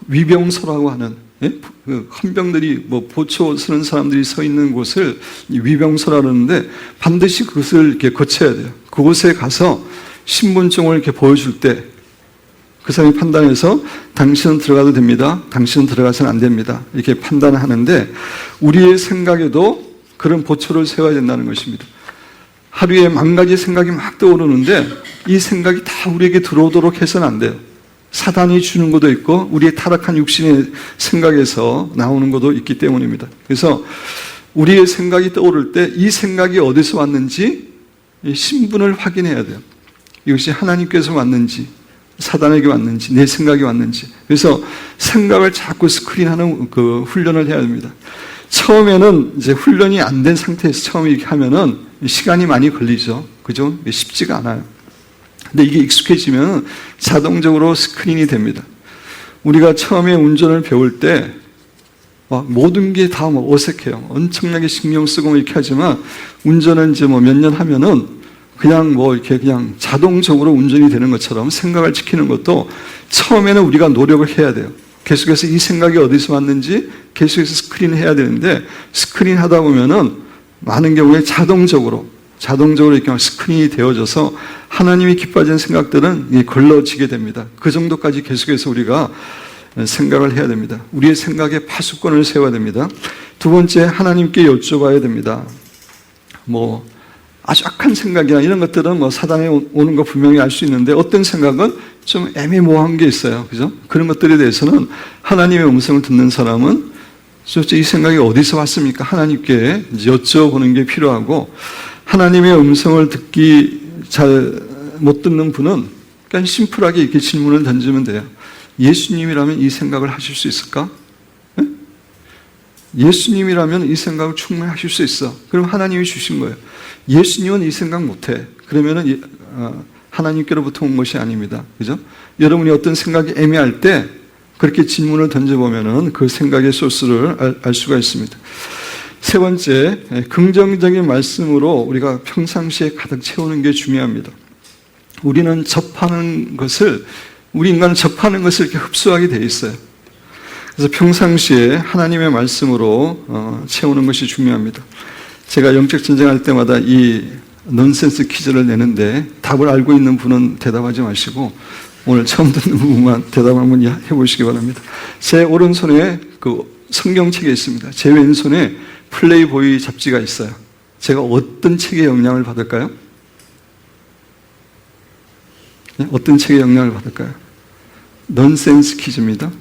Speaker 1: 위병소라고 하는, 예? 그 헌병들이 뭐 보초 쓰는 사람들이 서 있는 곳을 위병소라 그러는데 반드시 그것을 이렇게 거쳐야 돼요. 그곳에 가서 신분증을 이렇게 보여줄 때 그 사람이 판단해서 당신은 들어가도 됩니다. 당신은 들어가서는 안 됩니다. 이렇게 판단하는데, 우리의 생각에도 그런 보초를 세워야 된다는 것입니다. 하루에 10,000가지 생각이 막 떠오르는데 이 생각이 다 우리에게 들어오도록 해서는 안 돼요. 사단이 주는 것도 있고 우리의 타락한 육신의 생각에서 나오는 것도 있기 때문입니다. 그래서 우리의 생각이 떠오를 때 이 생각이 어디서 왔는지 신분을 확인해야 돼요. 이것이 하나님께서 왔는지 사단에게 왔는지 내 생각이 왔는지. 그래서 생각을 자꾸 스크린하는 그 훈련을 해야 됩니다. 처음에는 이제 훈련이 안 된 상태에서 처음 이렇게 하면은 시간이 많이 걸리죠. 그죠? 쉽지가 않아요. 근데 이게 익숙해지면 자동적으로 스크린이 됩니다. 우리가 처음에 운전을 배울 때 모든 게 다 어색해요. 엄청나게 신경 쓰고 이렇게 하지만 운전은 이제 몇 년 하면은 그냥 이렇게 그냥 자동적으로 운전이 되는 것처럼 생각을 지키는 것도 처음에는 우리가 노력을 해야 돼요. 계속해서 이 생각이 어디서 왔는지 계속해서 스크린을 해야 되는데, 스크린 하다 보면은 많은 경우에 자동적으로 이렇게 스크린이 되어져서 하나님이 기뻐하시는 생각들은 걸러지게 됩니다. 그 정도까지 계속해서 우리가 생각을 해야 됩니다. 우리의 생각에 파수꾼을 세워야 됩니다. 두 번째, 하나님께 여쭤봐야 됩니다. 아주 악한 생각이나 이런 것들은 사단에 오는 거 분명히 알 수 있는데, 어떤 생각은 좀 애매모호한 게 있어요. 그죠? 그런 것들에 대해서는 하나님의 음성을 듣는 사람은 도대체 이 생각이 어디서 왔습니까? 하나님께 여쭤보는 게 필요하고, 하나님의 음성을 듣기 잘 못 듣는 분은 그냥 심플하게 이렇게 질문을 던지면 돼요. 예수님이라면 이 생각을 하실 수 있을까? 네? 예수님이라면 이 생각을 충분히 하실 수 있어. 그럼 하나님이 주신 거예요. 예수님은 이 생각 못해. 그러면은 하나님께로부터 온 것이 아닙니다. 그죠? 여러분이 어떤 생각이 애매할 때 그렇게 질문을 던져보면은 그 생각의 소스를 알 수가 있습니다. 세 번째, 긍정적인 말씀으로 우리가 평상시에 가득 채우는 게 중요합니다. 우리는 우리 인간은 접하는 것을 이렇게 흡수하게 돼 있어요. 그래서 평상시에 하나님의 말씀으로 채우는 것이 중요합니다. 제가 영적 전쟁할 때마다 이 넌센스 퀴즈를 내는데 답을 알고 있는 분은 대답하지 마시고 오늘 처음 듣는 부분만 대답 한번 해보시기 바랍니다. 제 오른손에 그 성경책이 있습니다. 제 왼손에 플레이보이 잡지가 있어요. 제가 어떤 책에 영향을 받을까요? 네? 어떤 책에 영향을 받을까요? 넌센스 퀴즈입니다.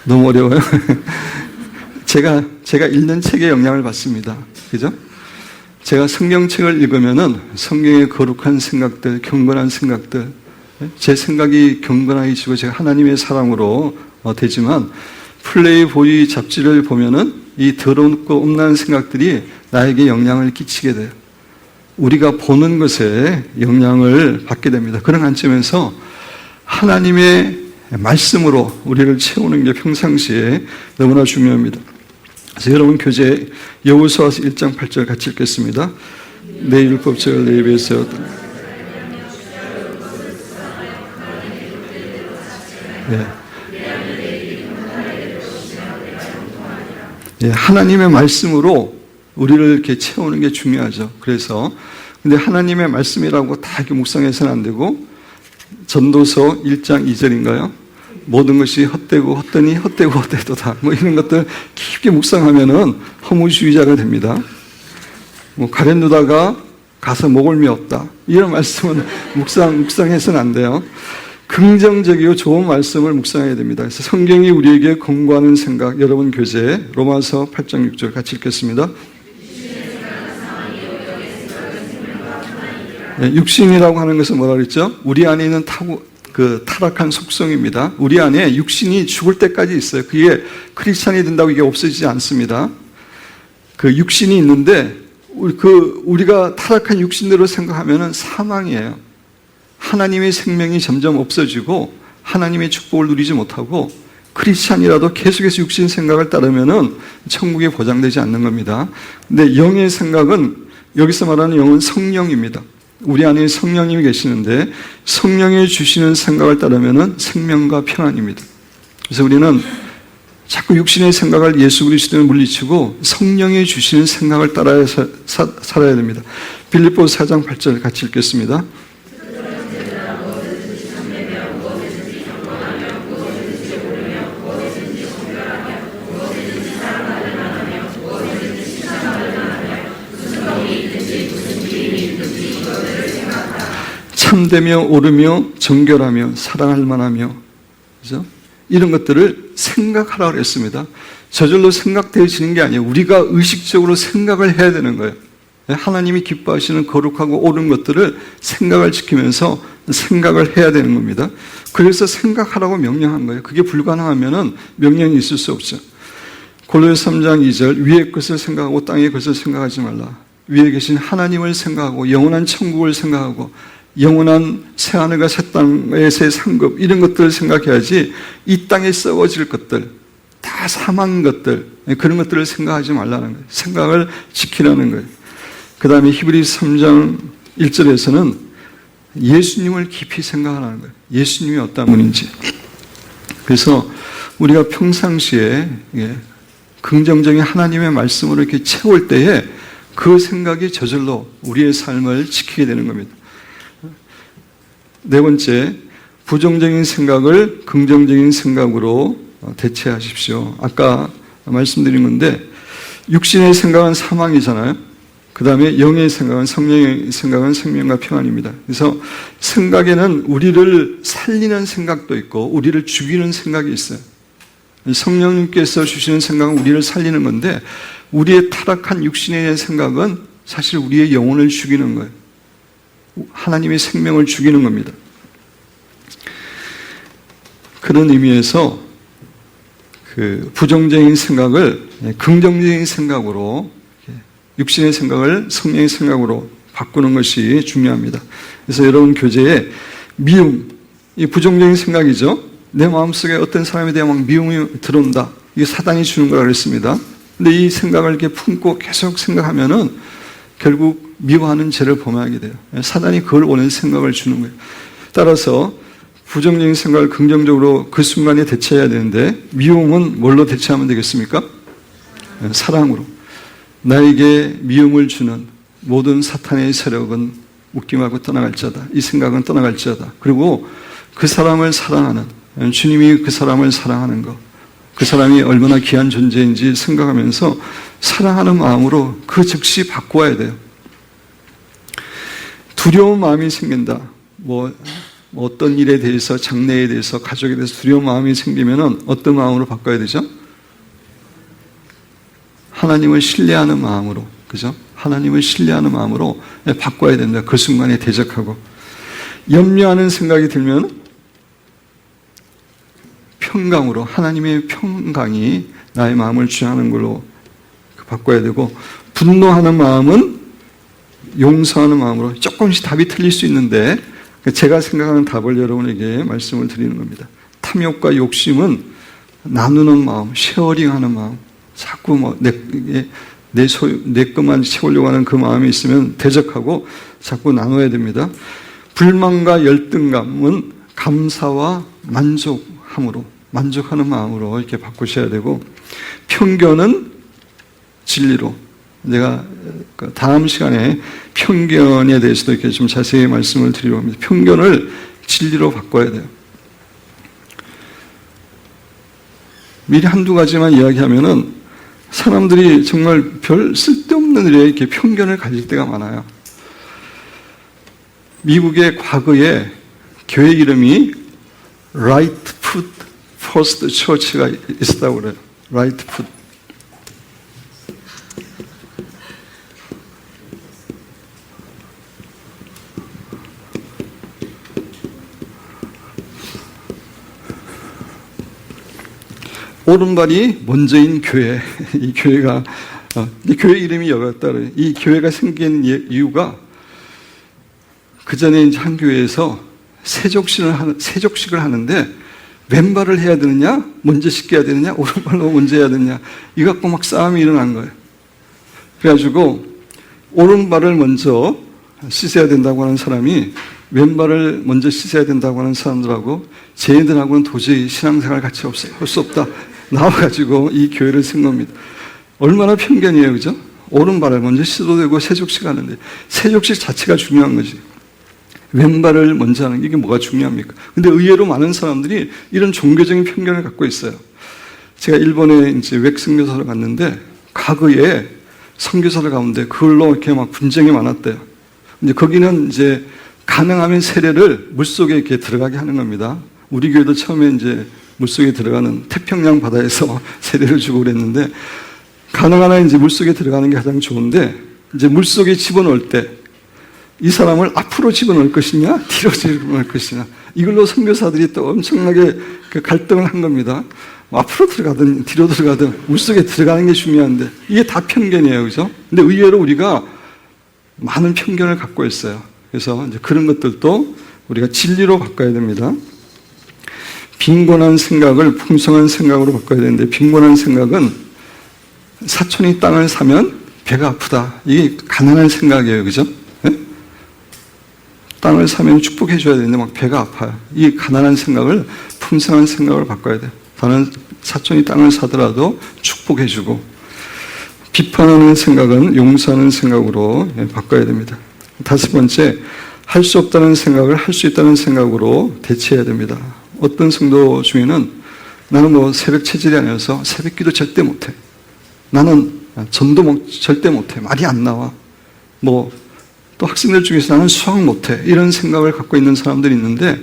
Speaker 1: 너무 어려워요. 제가 읽는 책에 영향을 받습니다. 그죠? 제가 성경책을 읽으면은 성경의 거룩한 생각들, 경건한 생각들, 제 생각이 경건해지고 제가 하나님의 사랑으로 되지만, 플레이보이 잡지를 보면은 이 더럽고 음란한 생각들이 나에게 영향을 끼치게 돼요. 우리가 보는 것에 영향을 받게 됩니다. 그런 관점에서 하나님의 말씀으로 우리를 채우는 게 평상시에 너무나 중요합니다. 그래서 여러분 교재 여호수아서 1장 8절 같이 읽겠습니다. 내 율법책을 내 입에 세웠다. 네. 네, 하나님의 말씀으로 우리를 이렇게 채우는 게 중요하죠. 근데 하나님의 말씀이라고 다 이렇게 묵상해서는 안 되고, 전도서 1장 2절인가요? 모든 것이 헛되고 헛되니 헛되고 헛되도다. 이런 것들 깊게 묵상하면은 허무주의자가 됩니다. 가련누다가 가서 목을 메었다. 이런 말씀은 묵상해서는 안 돼요. 긍정적이고 좋은 말씀을 묵상해야 됩니다. 그래서 성경이 우리에게 권고하는 생각, 여러분 교재 로마서 8장 6절 같이 읽겠습니다. 네, 육신이라고 하는 것은 뭐라 그랬죠? 우리 안에 있는 타락한 속성입니다. 우리 안에 육신이 죽을 때까지 있어요. 그게 크리스찬이 된다고 이게 없어지지 않습니다. 그 육신이 있는데 우리가 타락한 육신대로 생각하면 사망이에요. 하나님의 생명이 점점 없어지고 하나님의 축복을 누리지 못하고 크리스찬이라도 계속해서 육신 생각을 따르면 천국에 보장되지 않는 겁니다. 근데 영의 생각은 여기서 말하는 영은 성령입니다. 우리 안에 성령님이 계시는데 성령이 주시는 생각을 따르면 생명과 평안입니다. 그래서 우리는 자꾸 육신의 생각을 예수 그리스도를 물리치고 성령이 주시는 생각을 따라서 살아야 됩니다. 빌립보서 4장 8절 같이 읽겠습니다. 참되며 옳으며 정결하며 사랑할 만하며, 그죠? 이런 것들을 생각하라고 그랬습니다. 저절로 생각되어지는 게 아니에요. 우리가 의식적으로 생각을 해야 되는 거예요. 하나님이 기뻐하시는 거룩하고 옳은 것들을 생각을 지키면서 생각을 해야 되는 겁니다. 그래서 생각하라고 명령한 거예요. 그게 불가능하면 명령이 있을 수 없죠. 골로새 3장 2절 위의 것을 생각하고 땅의 것을 생각하지 말라. 위에 계신 하나님을 생각하고 영원한 천국을 생각하고 영원한 새하늘과 새 땅에서의 상급 이런 것들을 생각해야지 이 땅에 썩어질 것들 다 사망 것들 그런 것들을 생각하지 말라는 거예요. 생각을 지키라는 거예요. 그 다음에 히브리서 3장 1절에서는 예수님을 깊이 생각하라는 거예요. 예수님이 어떤 분인지. 그래서 우리가 평상시에 긍정적인 하나님의 말씀으로 이렇게 채울 때에 그 생각이 저절로 우리의 삶을 지키게 되는 겁니다. 네 번째, 부정적인 생각을 긍정적인 생각으로 대체하십시오. 아까 말씀드린 건데 육신의 생각은 사망이잖아요. 그 다음에 영의 생각은 성령의 생각은 생명과 평안입니다. 그래서 생각에는 우리를 살리는 생각도 있고 우리를 죽이는 생각이 있어요. 성령님께서 주시는 생각은 우리를 살리는 건데 우리의 타락한 육신에 대한 생각은 사실 우리의 영혼을 죽이는 거예요. 하나님의 생명을 죽이는 겁니다. 그런 의미에서 그 부정적인 생각을 긍정적인 생각으로 육신의 생각을 성령의 생각으로 바꾸는 것이 중요합니다. 그래서 여러분 교재에 미움, 이 부정적인 생각이죠. 내 마음속에 어떤 사람에 대한 막 미움이 들어온다. 이게 사단이 주는 거라고 했습니다. 근데 이 생각을 이렇게 품고 계속 생각하면은 결국 미워하는 죄를 범하게 돼요. 사단이 그걸 원하는 생각을 주는 거예요. 따라서 부정적인 생각을 긍정적으로 그 순간에 대처해야 되는데 미움은 뭘로 대처하면 되겠습니까? 사랑으로. 나에게 미움을 주는 모든 사탄의 세력은 웃김하고 떠나갈지어다. 이 생각은 떠나갈지어다. 그리고 그 사람을 사랑하는 주님이 그 사람을 사랑하는 것, 그 사람이 얼마나 귀한 존재인지 생각하면서 사랑하는 마음으로 그 즉시 바꾸어야 돼요. 두려운 마음이 생긴다. 어떤 일에 대해서, 장래에 대해서, 가족에 대해서 두려운 마음이 생기면 어떤 마음으로 바꿔야 되죠? 하나님을 신뢰하는 마음으로, 그죠? 하나님을 신뢰하는 마음으로 바꿔야 된다. 그 순간에 대적하고. 염려하는 생각이 들면 평강으로, 하나님의 평강이 나의 마음을 주장하는 걸로 바꿔야 되고, 분노하는 마음은 용서하는 마음으로. 조금씩 답이 틀릴 수 있는데 제가 생각하는 답을 여러분에게 말씀을 드리는 겁니다. 탐욕과 욕심은 나누는 마음, 쉐어링하는 마음, 자꾸 내 것만 채우려고 하는 그 마음이 있으면 대적하고 자꾸 나눠야 됩니다. 불만과 열등감은 감사와 만족함으로, 만족하는 마음으로 이렇게 바꾸셔야 되고, 편견은 진리로. 내가 다음 시간에 편견에 대해서도 이렇게 좀 자세히 말씀을 드리려고 합니다. 편견을 진리로 바꿔야 돼요. 미리 한두 가지만 이야기하면은 사람들이 정말 별 쓸데없는 일에 이렇게 편견을 가질 때가 많아요. 미국의 과거에 교회 이름이 right foot first church가 있었다고 그래요. right foot. 오른발이 먼저인 교회. 이 교회가 이 교회 이름이 여기였다 그래요. 이 교회가 생긴 이유가 그 전에 이제 한 교회에서 세족식을 하는데 왼발을 해야 되느냐, 먼저 씻겨야 되느냐, 오른발로 먼저 해야 되느냐, 이거 갖고 막 싸움이 일어난 거예요. 그래가지고 오른발을 먼저 씻어야 된다고 하는 사람이 왼발을 먼저 씻어야 된다고 하는 사람들하고 쟤네들하고는 도저히 신앙생활 같이 할 수 없다. 나와가지고 이 교회를 쓴 겁니다. 얼마나 편견이에요, 그죠? 오른발을 먼저 씻어도 되고 세족식 하는데 세족식 자체가 중요한 거지. 왼발을 먼저 하는 게 이게 뭐가 중요합니까? 근데 의외로 많은 사람들이 이런 종교적인 편견을 갖고 있어요. 제가 일본에 이제 외국 선교사를 갔는데 과거에 선교사를 가운데 그걸로 이렇게 막 분쟁이 많았대요. 이제 거기는 이제 가능하면 세례를 물속에 이렇게 들어가게 하는 겁니다. 우리 교회도 처음에 이제 물속에 들어가는 태평양 바다에서 세례를 주고 그랬는데 가능한 한 이제 물속에 들어가는 게 가장 좋은데 이제 물속에 집어넣을 때 이 사람을 앞으로 집어넣을 것이냐 뒤로 집어넣을 것이냐 이걸로 선교사들이 또 엄청나게 그 갈등을 한 겁니다. 앞으로 들어가든 뒤로 들어가든 물속에 들어가는 게 중요한데 이게 다 편견이에요, 그죠? 근데 의외로 우리가 많은 편견을 갖고 있어요. 그래서 이제 그런 것들도 우리가 진리로 바꿔야 됩니다. 빈곤한 생각을 풍성한 생각으로 바꿔야 되는데 빈곤한 생각은 사촌이 땅을 사면 배가 아프다. 이게 가난한 생각이에요, 그죠? 네? 땅을 사면 축복해 줘야 되는데 막 배가 아파요. 이 가난한 생각을 풍성한 생각으로 바꿔야 돼요. 다른 사촌이 땅을 사더라도 축복해 주고 비판하는 생각은 용서하는 생각으로 바꿔야 됩니다. 다섯 번째, 할 수 없다는 생각을 할 수 있다는 생각으로 대체해야 됩니다. 어떤 성도 중에는 나는 뭐 새벽 체질이 아니어서 새벽 기도 절대 못해. 나는 전도 절대 못해. 말이 안 나와. 뭐 또 학생들 중에서 나는 수학 못해. 이런 생각을 갖고 있는 사람들이 있는데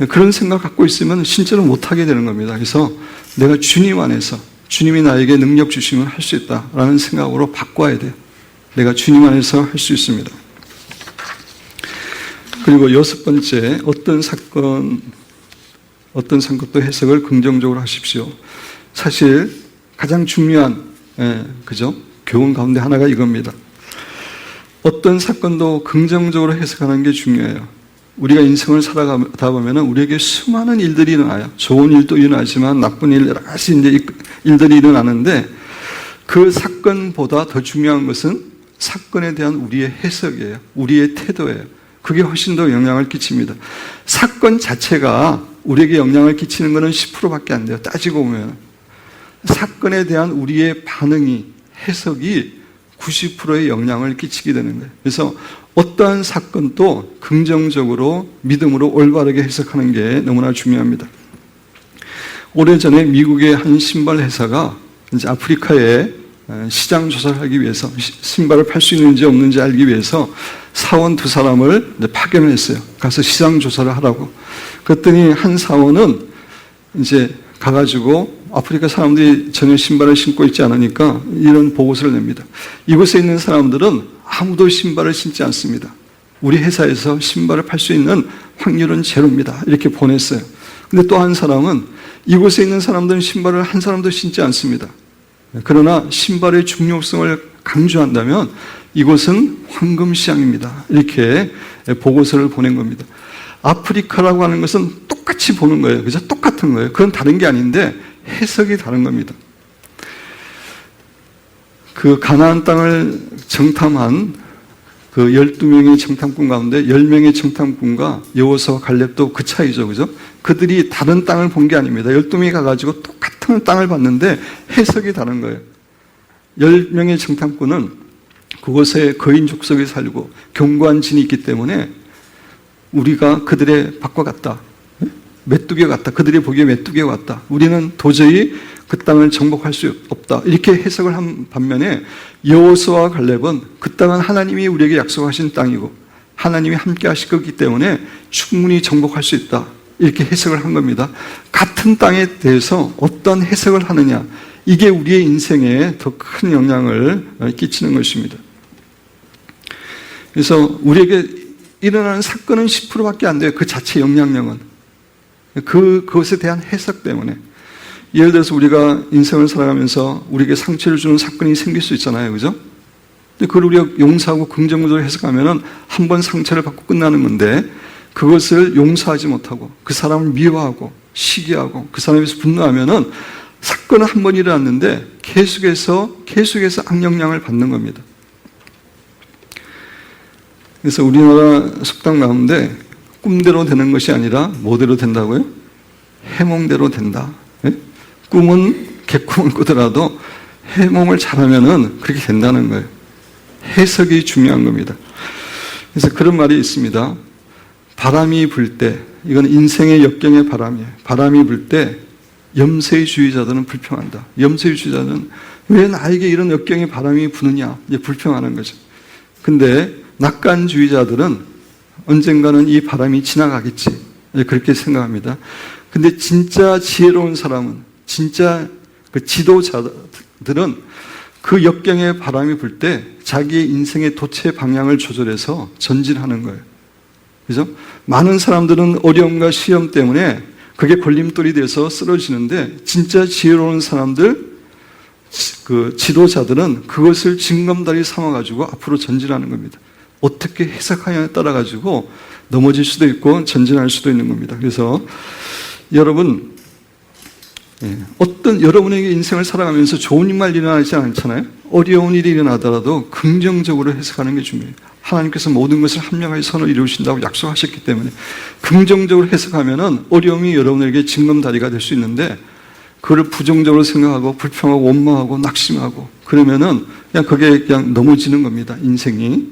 Speaker 1: 그런 생각 갖고 있으면 실제로 못하게 되는 겁니다. 그래서 내가 주님 안에서 주님이 나에게 능력 주시면 할 수 있다라는 생각으로 바꿔야 돼요. 내가 주님 안에서 할 수 있습니다. 그리고 여섯 번째, 어떤 사건도 해석을 긍정적으로 하십시오. 사실 가장 중요한 그죠? 교훈 가운데 하나가 이겁니다. 어떤 사건도 긍정적으로 해석하는 게 중요해요. 우리가 인생을 살아가다 보면 우리에게 수많은 일들이 일어나요. 좋은 일도 일어나지만 나쁜 일, 여러 가지 이제 일들이 일어나는데 그 사건보다 더 중요한 것은 사건에 대한 우리의 해석이에요. 우리의 태도예요. 그게 훨씬 더 영향을 끼칩니다. 사건 자체가 우리에게 영향을 끼치는 것은 10%밖에 안 돼요. 따지고 보면. 사건에 대한 우리의 반응이, 해석이 90%의 영향을 끼치게 되는 거예요. 그래서 어떠한 사건도 긍정적으로 믿음으로 올바르게 해석하는 게 너무나 중요합니다. 오래전에 미국의 한 신발 회사가 이제 아프리카에 시장 조사를 하기 위해서 신발을 팔 수 있는지 없는지 알기 위해서 사원 두 사람을 파견을 했어요. 가서 시장 조사를 하라고. 그랬더니 한 사원은 이제 가가지고 아프리카 사람들이 전혀 신발을 신고 있지 않으니까 이런 보고서를 냅니다. 이곳에 있는 사람들은 아무도 신발을 신지 않습니다. 우리 회사에서 신발을 팔 수 있는 확률은 제로입니다. 이렇게 보냈어요. 근데 또 한 사람은 이곳에 있는 사람들은 신발을 한 사람도 신지 않습니다. 그러나 신발의 중요성을 강조한다면 이곳은 황금시장입니다. 이렇게 보고서를 보낸 겁니다. 아프리카라고 하는 것은 똑같이 보는 거예요. 그죠? 똑같은 거예요. 그건 다른 게 아닌데 해석이 다른 겁니다. 그 가나안 땅을 정탐한 그 12명의 정탐꾼 가운데 10명의 정탐꾼과 여호수아와 갈렙도 그 차이죠. 그죠? 그들이 다른 땅을 본 게 아닙니다. 12명이 가가지고 똑같은 땅을 봤는데 해석이 다른 거예요. 10명의 정탐꾼은 그곳에 거인 족속이 살고 견고한 진이 있기 때문에 우리가 그들의 밖과 같다. 메뚜기 같다. 그들이 보기에 메뚜기와 같다. 우리는 도저히 그 땅을 정복할 수 없다. 이렇게 해석을 한 반면에 여호수아와 갈렙은 그 땅은 하나님이 우리에게 약속하신 땅이고 하나님이 함께 하실 거기 때문에 충분히 정복할 수 있다. 이렇게 해석을 한 겁니다. 같은 땅에 대해서 어떤 해석을 하느냐, 이게 우리의 인생에 더 큰 영향을 끼치는 것입니다. 그래서 우리에게 일어나는 사건은 10%밖에 안 돼요. 그 자체 영향력은. 그것에 대한 해석 때문에. 예를 들어서 우리가 인생을 살아가면서 우리에게 상처를 주는 사건이 생길 수 있잖아요. 그죠? 근데 그걸 우리가 용서하고 긍정적으로 해석하면은 한 번 상처를 받고 끝나는 건데, 그것을 용서하지 못하고 그 사람을 미워하고 시기하고 그 사람에 대해서 분노하면은 사건은 한 번 일어났는데 계속해서 악영향을 받는 겁니다. 그래서 우리나라 속담 가운데 꿈대로 되는 것이 아니라 뭐대로 된다고요? 해몽대로 된다. 예? 꿈은 개꿈을 꾸더라도 해몽을 잘하면은 그렇게 된다는 거예요. 해석이 중요한 겁니다. 그래서 그런 말이 있습니다. 바람이 불 때, 이건 인생의 역경의 바람이에요. 바람이 불 때 염세주의자들은 불평한다. 염세주의자는 왜 나에게 이런 역경의 바람이 부느냐, 이제 불평하는 거죠. 근데 낙관주의자들은 언젠가는 이 바람이 지나가겠지, 그렇게 생각합니다. 근데 진짜 지혜로운 사람은, 진짜 그 지도자들은 그 역경의 바람이 불 때 자기의 인생의 도체 방향을 조절해서 전진하는 거예요. 그죠? 많은 사람들은 어려움과 시험 때문에 그게 걸림돌이 돼서 쓰러지는데, 진짜 지혜로운 사람들, 그 지도자들은 그것을 징검다리 삼아가지고 앞으로 전진하는 겁니다. 어떻게 해석하냐에 따라가지고 넘어질 수도 있고 전진할 수도 있는 겁니다. 그래서 여러분, 여러분에게 인생을 살아가면서 좋은 일만 일어나지 않잖아요. 어려운 일이 일어나더라도 긍정적으로 해석하는 게 중요해요. 하나님께서 모든 것을 합력하여 선을 이루신다고 약속하셨기 때문에 긍정적으로 해석하면은 어려움이 여러분에게 징검다리가 될 수 있는데, 그걸 부정적으로 생각하고 불평하고 원망하고 낙심하고 그러면은 그냥 그게 그냥 넘어지는 겁니다, 인생이.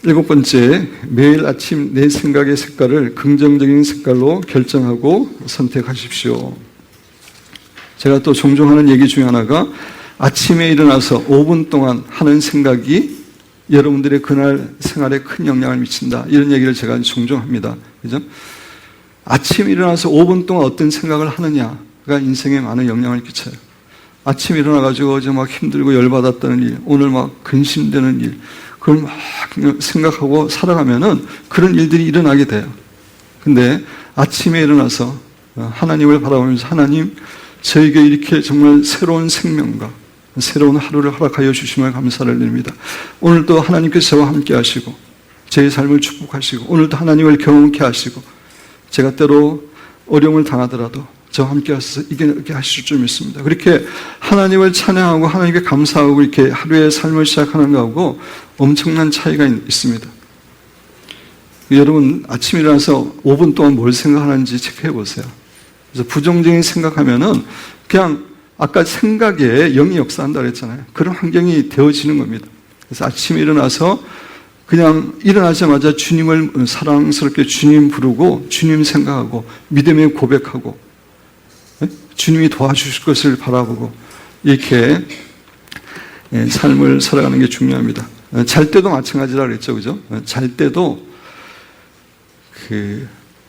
Speaker 1: 7번째, 매일 아침 내 생각의 색깔을 긍정적인 색깔로 결정하고 선택하십시오. 제가 또 종종 하는 얘기 중에 하나가, 아침에 일어나서 5분 동안 하는 생각이 여러분들의 그날 생활에 큰 영향을 미친다, 이런 얘기를 제가 종종 합니다. 그죠? 아침에 일어나서 5분 동안 어떤 생각을 하느냐가 인생에 많은 영향을 끼쳐요. 아침에 일어나가지고 어제 막 힘들고 열받았다는 일, 오늘 막 근심되는 일, 그걸 막 생각하고 살아가면은 그런 일들이 일어나게 돼요. 근데 아침에 일어나서 하나님을 바라보면서, 하나님, 저에게 이렇게 정말 새로운 생명과 새로운 하루를 허락하여 주시면 감사를 드립니다. 오늘도 하나님께서 저와 함께 하시고 제 삶을 축복하시고 오늘도 하나님을 경험케 하시고, 제가 때로 어려움을 당하더라도 저와 함께 하셔서 이겨내게 하실 줄 믿습니다. 그렇게 하나님을 찬양하고 하나님께 감사하고 이렇게 하루의 삶을 시작하는 것하고 엄청난 차이가 있습니다. 여러분, 아침에 일어나서 5분 동안 뭘 생각하는지 체크해 보세요. 그래서 부정적인 생각하면은 그냥 아까 생각에 영이 역사한다고 했잖아요. 그런 환경이 되어지는 겁니다. 그래서 아침에 일어나서 그냥 일어나자마자 주님을 사랑스럽게 주님 부르고 주님 생각하고 믿음의 고백하고 주님이 도와주실 것을 바라보고 이렇게 삶을 살아가는 게 중요합니다. 잘 때도 마찬가지라 그랬죠. 그죠? 잘 때도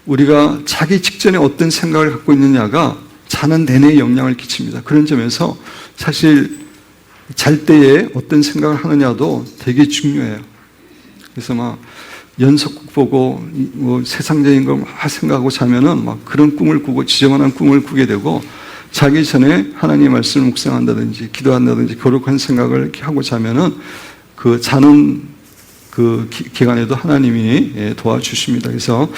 Speaker 1: 우리가 자기 직전에 어떤 생각을 갖고 있느냐가 자는 내내 영향을 끼칩니다. 그런 점에서 사실 잘 때에 어떤 생각을 하느냐도 되게 중요해요. 그래서 막 연속극 보고 뭐 세상적인 걸 막 생각하고 자면은 막 그런 꿈을 꾸고 지저분한 꿈을 꾸게 되고, 자기 전에 하나님의 말씀을 묵상한다든지 기도한다든지 거룩한 생각을 이렇게 하고 자면은 그 자는 그 기간에도 하나님이 도와주십니다. 그래서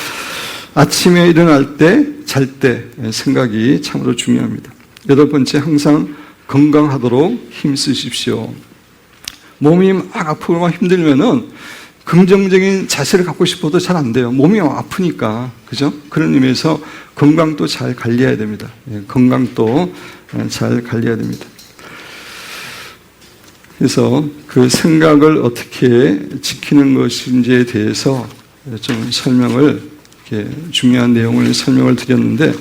Speaker 1: 아침에 일어날 때, 잘 때 생각이 참으로 중요합니다. 8번째, 항상 건강하도록 힘쓰십시오. 몸이 막 아프고 막 힘들면은 긍정적인 자세를 갖고 싶어도 잘 안 돼요. 몸이 아프니까. 그죠? 그런 의미에서 건강도 잘 관리해야 됩니다. 건강도 잘 관리해야 됩니다. 그래서 그 생각을 어떻게 지키는 것인지에 대해서 좀 설명을, 이렇게 중요한 내용을 설명을 드렸는데,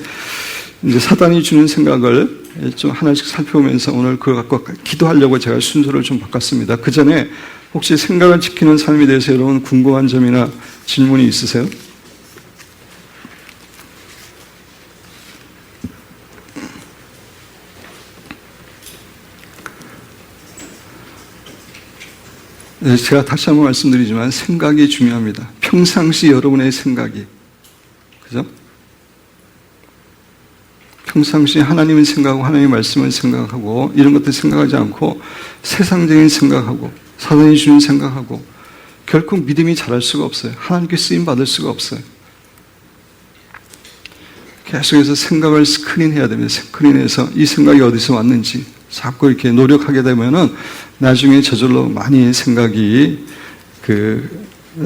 Speaker 1: 이제 사단이 주는 생각을 좀 하나씩 살펴보면서 오늘 그걸 갖고 기도하려고 제가 순서를 좀 바꿨습니다. 그 전에 혹시 생각을 지키는 삶에 대해서 여러분 궁금한 점이나 질문이 있으세요? 제가 다시 한번 말씀드리지만 생각이 중요합니다. 평상시 여러분의 생각이, 그죠? 평상시 하나님을 생각하고 하나님의 말씀을 생각하고 이런 것들 생각하지 않고 세상적인 생각하고 사단이 주는 생각하고 결코 믿음이 자랄 수가 없어요. 하나님께 쓰임 받을 수가 없어요. 계속해서 생각을 스크린해야 됩니다. 스크린해서 이 생각이 어디서 왔는지 자꾸 이렇게 노력하게 되면은 나중에 저절로 많이 생각이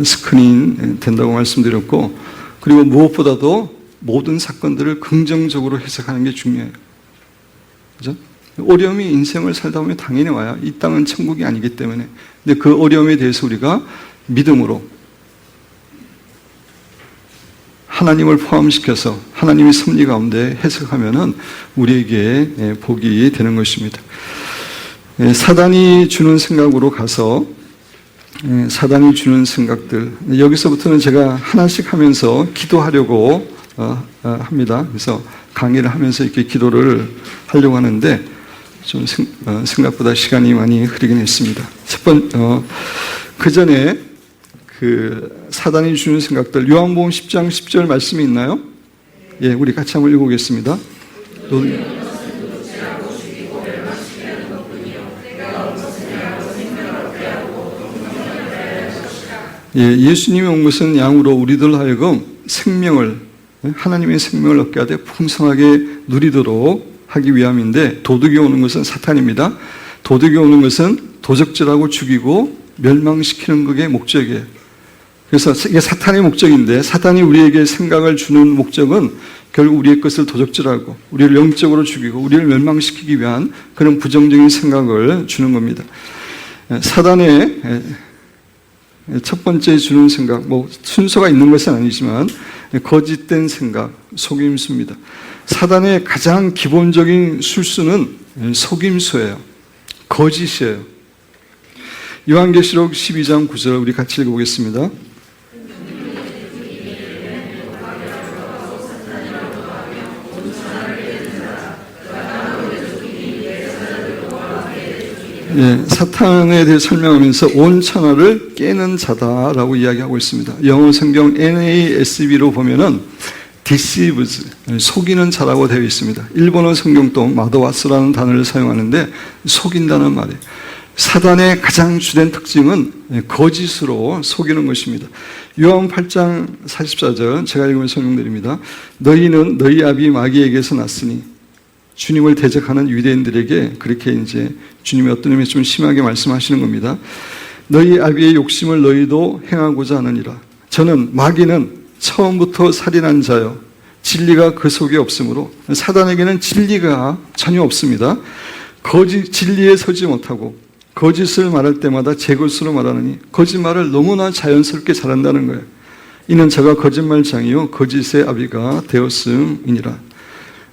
Speaker 1: 스크린 된다고 말씀드렸고, 그리고 무엇보다도 모든 사건들을 긍정적으로 해석하는 게 중요해요. 그죠? 어려움이 인생을 살다 보면 당연히 와요. 이 땅은 천국이 아니기 때문에. 근데 그 어려움에 대해서 우리가 믿음으로 하나님을 포함시켜서 하나님의 섭리 가운데 해석하면은 우리에게 복이 되는 것입니다. 사단이 주는 생각으로 가서 사단이 주는 생각들, 여기서부터는 제가 하나씩 하면서 기도하려고 합니다. 그래서 강의를 하면서 이렇게 기도를 하려고 하는데 좀 생각보다 시간이 많이 흐르긴 했습니다. 그 전에 사단이 주는 생각들, 요한복음 10장 10절 말씀이 있나요? 예, 우리 같이 한번 읽어보겠습니다. 예, 예수님이 온 것은 양으로 우리들 하여금 생명을, 하나님의 생명을 얻게 하되 풍성하게 누리도록 하기 위함인데, 도둑이 오는 것은 사탄입니다. 도둑이 오는 것은 도적질하고 죽이고 멸망시키는 것의 목적이에요. 그래서 이게 사탄의 목적인데, 사탄이 우리에게 생각을 주는 목적은 결국 우리의 것을 도적질하고 우리를 영적으로 죽이고 우리를 멸망시키기 위한 그런 부정적인 생각을 주는 겁니다. 사단의 첫 번째 주는 생각, 순서가 있는 것은 아니지만 거짓된 생각, 속임수입니다. 사단의 가장 기본적인 술수는 속임수예요. 거짓이에요. 요한계시록 12장 9절 우리 같이 읽어보겠습니다. 예, 사탄에 대해 설명하면서 온 천하를 깨는 자다라고 이야기하고 있습니다. 영어 성경 NASB로 보면은 deceives, 속이는 자라고 되어 있습니다. 일본어 성경도 마도와스라는 단어를 사용하는데 속인다는 말이에요. 사단의 가장 주된 특징은 거짓으로 속이는 것입니다. 요한 8장 44절 제가 읽으면 설명드립니다. 너희는 너희 아비 마귀에게서 났으니, 주님을 대적하는 유대인들에게 그렇게 이제 주님이 어떤 의미에서 좀 심하게 말씀하시는 겁니다. 너희 아비의 욕심을 너희도 행하고자 하느니라. 저는, 마귀는 처음부터 살인한 자요, 진리가 그 속에 없으므로, 사단에게는 진리가 전혀 없습니다. 진리에 서지 못하고 거짓을 말할 때마다 제 것으로 말하느니 거짓말을 너무나 자연스럽게 잘한다는 거예요. 이는 저가 거짓말장이요 거짓의 아비가 되었음이니라.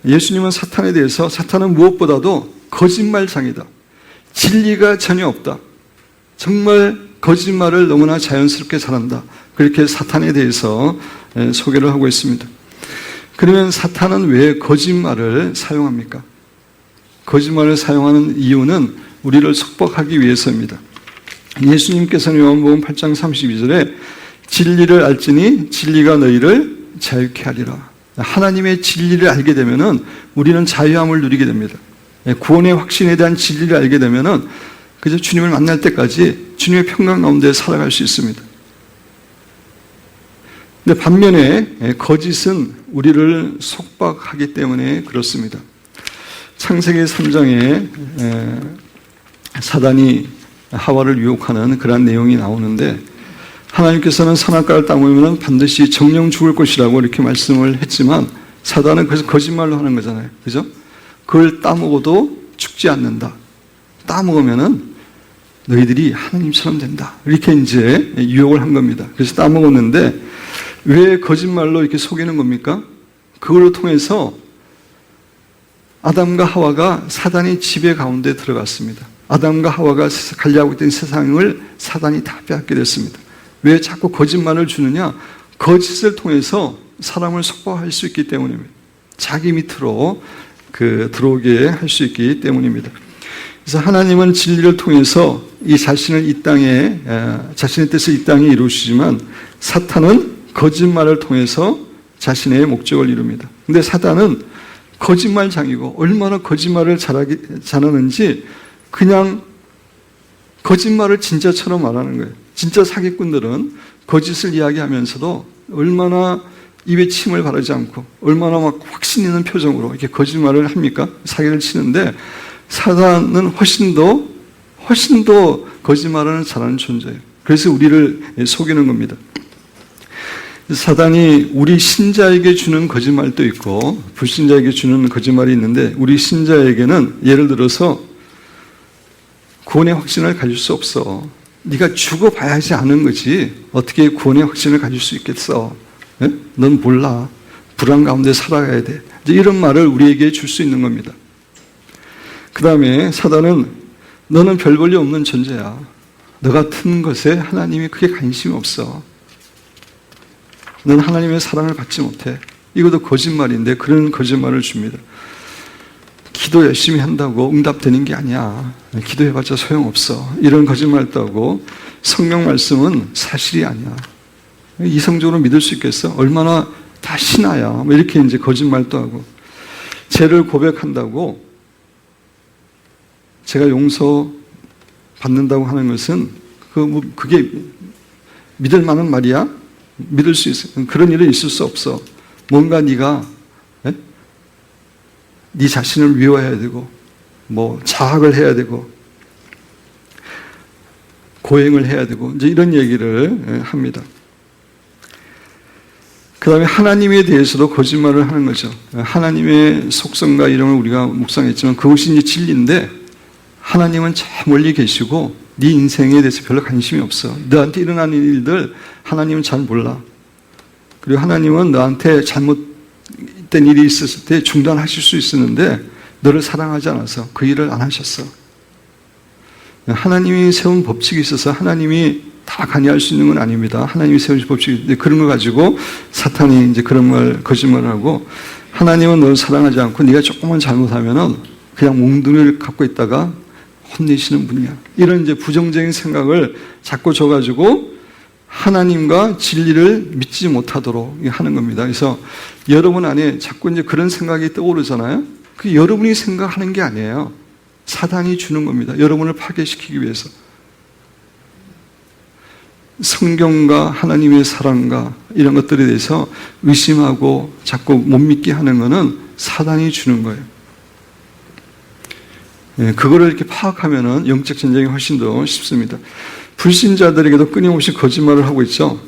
Speaker 1: 예수님은 사탄에 대해서, 사탄은 무엇보다도 거짓말장이다, 진리가 전혀 없다, 정말 거짓말을 너무나 자연스럽게 잘한다, 그렇게 사탄에 대해서 소개를 하고 있습니다. 그러면 사탄은 왜 거짓말을 사용합니까? 거짓말을 사용하는 이유는 우리를 속박하기 위해서입니다. 예수님께서는 요한복음 8장 32절에 진리를 알지니 진리가 너희를 자유케 하리라. 하나님의 진리를 알게 되면은 우리는 자유함을 누리게 됩니다. 구원의 확신에 대한 진리를 알게 되면은 그저 주님을 만날 때까지 주님의 평강 가운데 살아갈 수 있습니다. 근데 반면에 거짓은 우리를 속박하기 때문에 그렇습니다. 창세기 3장에 사단이 하와를 유혹하는 그런 내용이 나오는데, 하나님께서는 선악과를 따먹으면 반드시 정령 죽을 것이라고 이렇게 말씀을 했지만 사단은 그래서 거짓말로 하는 거잖아요. 그죠? 그걸 따먹어도 죽지 않는다. 따먹으면은 너희들이 하나님처럼 된다. 이렇게 이제 유혹을 한 겁니다. 그래서 따먹었는데 왜 거짓말로 이렇게 속이는 겁니까? 그걸로 통해서 아담과 하와가 사단의 지배 가운데 들어갔습니다. 아담과 하와가 관리하고 있던 세상을 사단이 다 빼앗게 됐습니다. 왜 자꾸 거짓말을 주느냐? 거짓을 통해서 사람을 속박할 수 있기 때문입니다. 자기 밑으로 들어오게 할 수 있기 때문입니다. 그래서 하나님은 진리를 통해서 이 자신을 이 땅에, 자신의 뜻을 이 땅에 이루시지만 사탄은 거짓말을 통해서 자신의 목적을 이룹니다. 근데 사탄은 거짓말장이고 얼마나 거짓말을 잘하는지 그냥 거짓말을 진짜처럼 말하는 거예요. 진짜 사기꾼들은 거짓을 이야기하면서도 얼마나 입에 침을 바르지 않고 얼마나 막 확신 있는 표정으로 이렇게 거짓말을 합니까? 사기를 치는데 사탄은 훨씬 더 거짓말을 잘하는 존재예요. 그래서 우리를 속이는 겁니다. 사단이 우리 신자에게 주는 거짓말도 있고 불신자에게 주는 거짓말이 있는데 우리 신자에게는 예를 들어서 구원의 확신을 가질 수 없어. 네가 죽어봐야지 아는 거지 어떻게 구원의 확신을 가질 수 있겠어. 네? 넌 몰라. 불안 가운데 살아가야 돼. 이런 말을 우리에게 줄 수 있는 겁니다. 그 다음에 사단은 너는 별 볼일 없는 존재야. 너 같은 것에 하나님이 크게 관심이 없어. 넌 하나님의 사랑을 받지 못해. 이것도 거짓말인데 그런 거짓말을 줍니다. 기도 열심히 한다고 응답되는 게 아니야. 기도해봤자 소용없어. 이런 거짓말도 하고 성경 말씀은 사실이 아니야. 이성적으로 믿을 수 있겠어? 얼마나 다 신하야. 이렇게 이제 거짓말도 하고 죄를 고백한다고 제가 용서 받는다고 하는 것은 그게 믿을 만한 말이야? 믿을 수 있어. 그런 일은 있을 수 없어. 뭔가 네가 네 자신을 미워해야 되고 뭐 자학을 해야 되고 고행을 해야 되고 이제 이런 얘기를 합니다. 그 다음에 하나님에 대해서도 거짓말을 하는 거죠. 하나님의 속성과 이런 걸 우리가 묵상했지만 그것이 이제 진리인데 하나님은 저 멀리 계시고 네 인생에 대해서 별로 관심이 없어. 너한테 일어나는 일들 하나님은 잘 몰라. 그리고 하나님은 너한테 잘못된 일이 있었을 때 중단하실 수 있었는데 너를 사랑하지 않아서 그 일을 안 하셨어. 하나님이 세운 법칙이 있어서 하나님이 다 관여할 수 있는 건 아닙니다. 하나님이 세우신 법칙이 그런 거 가지고 사탄이 이제 그런 말 거짓말을 하고 하나님은 너를 사랑하지 않고 네가 조금만 잘못하면은 그냥 몽둥이를 갖고 있다가 혼내시는 분이야. 이런 이제 부정적인 생각을 자꾸 줘가지고 하나님과 진리를 믿지 못하도록 하는 겁니다. 그래서 여러분 안에 자꾸 이제 그런 생각이 떠오르잖아요. 그 여러분이 생각하는 게 아니에요. 사단이 주는 겁니다. 여러분을 파괴시키기 위해서. 성경과 하나님의 사랑과 이런 것들에 대해서 의심하고 자꾸 못 믿게 하는 것은 사단이 주는 거예요. 그거를 이렇게 파악하면은 영적 전쟁이 훨씬 더 쉽습니다. 불신자들에게도 끊임없이 거짓말을 하고 있죠.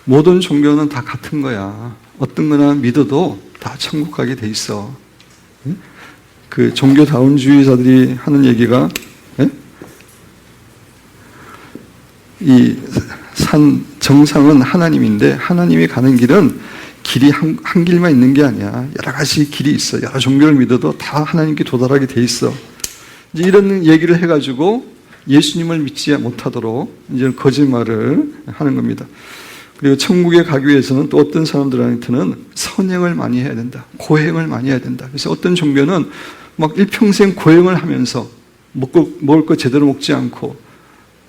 Speaker 1: 모든 종교는 다 같은 거야. 어떤 거나 믿어도 다 천국 가게 돼 있어. 그 종교다운주의자들이 하는 얘기가 이 산 정상은 하나님인데 하나님이 가는 길은 길이 한 길만 있는 게 아니야. 여러 가지 길이 있어. 여러 종교를 믿어도 다 하나님께 도달하게 돼 있어. 이제 이런 얘기를 해가지고 예수님을 믿지 못하도록 이제 거짓말을 하는 겁니다. 그리고 천국에 가기 위해서는 또 어떤 사람들한테는 선행을 많이 해야 된다. 고행을 많이 해야 된다. 그래서 어떤 종교는 막 일평생 고행을 하면서 먹을 거 제대로 먹지 않고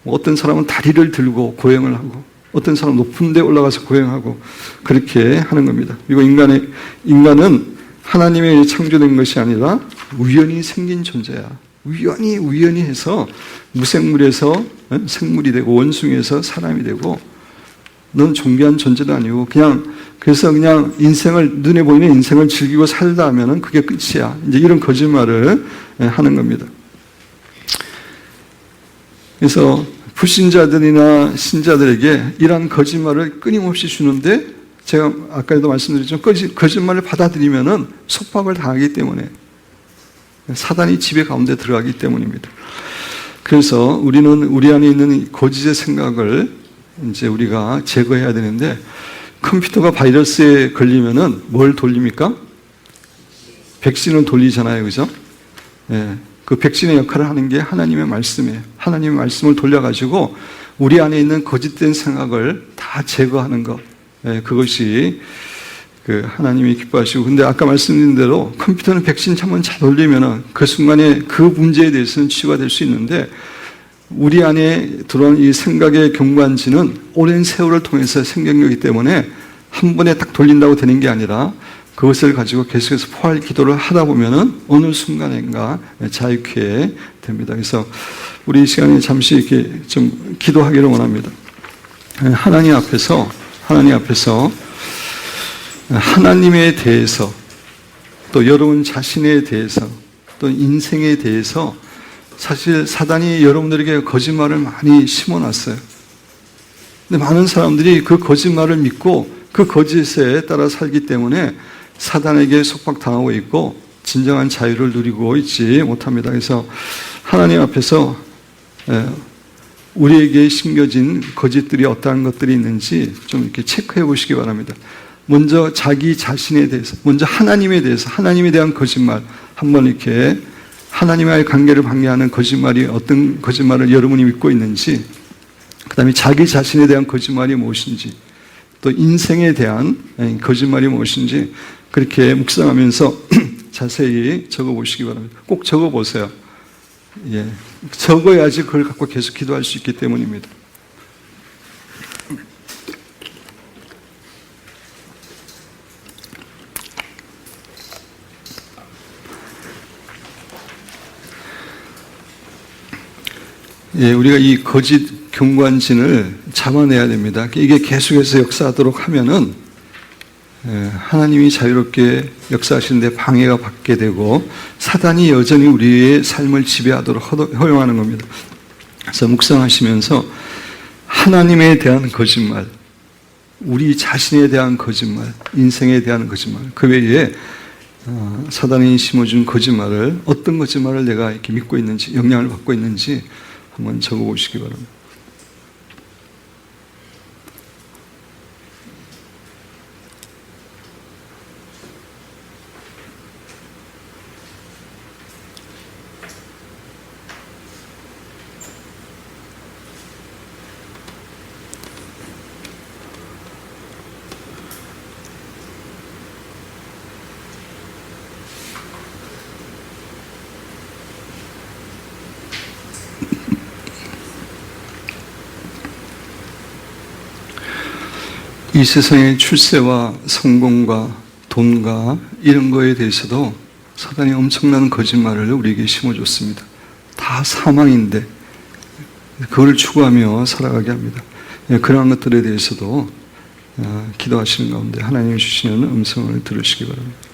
Speaker 1: 어떤 사람은 다리를 들고 고행을 하고 어떤 사람은 높은 데 올라가서 고행하고 그렇게 하는 겁니다. 그리고 인간은 하나님에 의해 창조된 것이 아니라 우연히 생긴 존재야. 우연히 해서 무생물에서 생물이 되고 원숭이에서 사람이 되고 넌 존귀한 존재도 아니고 그래서 그냥 인생을 눈에 보이는 인생을 즐기고 살다 하면은 그게 끝이야. 이제 이런 거짓말을 하는 겁니다. 그래서 불신자들이나 신자들에게 이러한 거짓말을 끊임없이 주는데 제가 아까도 말씀드렸지만 거짓말을 받아들이면은 속박을 당하기 때문에 사단이 지배 가운데 들어가기 때문입니다. 그래서 우리는 우리 안에 있는 거짓의 생각을 이제 우리가 제거해야 되는데 컴퓨터가 바이러스에 걸리면은 뭘 돌립니까? 백신을 돌리잖아요. 그죠? 예. 그 백신의 역할을 하는 게 하나님의 말씀이에요. 하나님의 말씀을 돌려가지고 우리 안에 있는 거짓된 생각을 다 제거하는 것. 그것이 그 하나님이 기뻐하시고. 근데 아까 말씀드린 대로 컴퓨터는 백신 한번 잘 돌리면은 그 순간에 그 문제에 대해서는 치유가 될 수 있는데 우리 안에 들어온 이 생각의 경관지는 오랜 세월을 통해서 생긴 거기 때문에 한 번에 딱 돌린다고 되는 게 아니라 그것을 가지고 계속해서 포괄 기도를 하다 보면은 어느 순간인가 자유케 됩니다. 그래서 우리 이 시간에 잠시 이렇게 좀 기도하기를 원합니다. 하나님 앞에서 하나님에 대해서 또 여러분 자신에 대해서 또 인생에 대해서 사실 사단이 여러분들에게 거짓말을 많이 심어놨어요. 근데 많은 사람들이 그 거짓말을 믿고 그 거짓에 따라 살기 때문에 사단에게 속박당하고 있고 진정한 자유를 누리고 있지 못합니다. 그래서 하나님 앞에서 우리에게 심겨진 거짓들이 어떠한 것들이 있는지 좀 이렇게 체크해 보시기 바랍니다. 먼저 자기 자신에 대해서, 먼저 하나님에 대해서, 하나님에 대한 거짓말, 한번 이렇게 하나님과의 관계를 방해하는 거짓말이 어떤 거짓말을 여러분이 믿고 있는지, 그 다음에 자기 자신에 대한 거짓말이 무엇인지, 또 인생에 대한 거짓말이 무엇인지 그렇게 묵상하면서 자세히 적어보시기 바랍니다. 꼭 적어보세요. 예, 적어야지 그걸 갖고 계속 기도할 수 있기 때문입니다. 예, 우리가 이 거짓 경관진을 잡아내야 됩니다. 이게 계속해서 역사하도록 하면은 하나님이 자유롭게 역사하시는데 방해가 받게 되고 사단이 여전히 우리의 삶을 지배하도록 허용하는 겁니다. 그래서 묵상하시면서 하나님에 대한 거짓말, 우리 자신에 대한 거짓말, 인생에 대한 거짓말, 그 외에 사단이 심어준 거짓말을, 어떤 거짓말을 내가 이렇게 믿고 있는지, 영향을 받고 있는지 한번 적어보시기 바랍니다. 이 세상의 출세와 성공과 돈과 이런 거에 대해서도 사단이 엄청난 거짓말을 우리에게 심어줬습니다. 다 사망인데 그걸 추구하며 살아가게 합니다. 그러한 것들에 대해서도 기도하시는 가운데 하나님이 주시는 음성을 들으시기 바랍니다.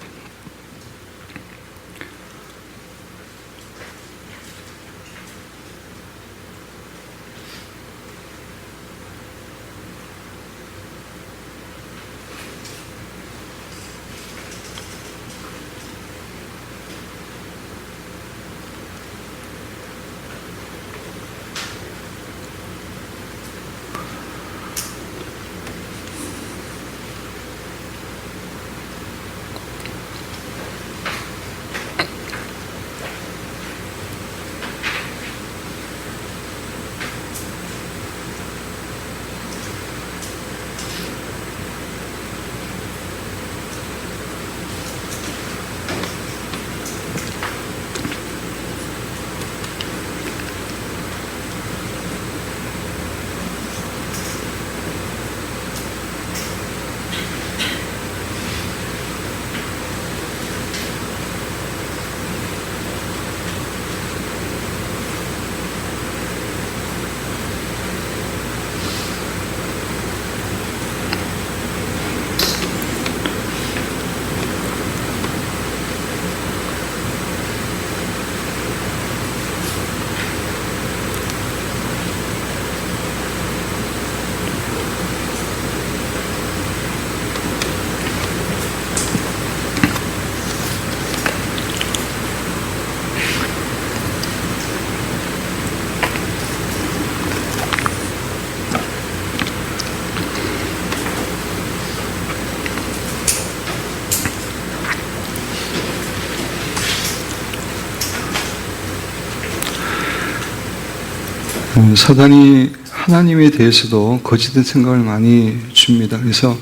Speaker 1: 사단이 하나님에 대해서도 거짓된 생각을 많이 줍니다. 그래서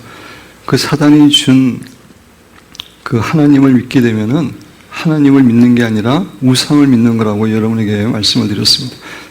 Speaker 1: 그 사단이 준 그 하나님을 믿게 되면은 하나님을 믿는 게 아니라 우상을 믿는 거라고 여러분에게 말씀을 드렸습니다.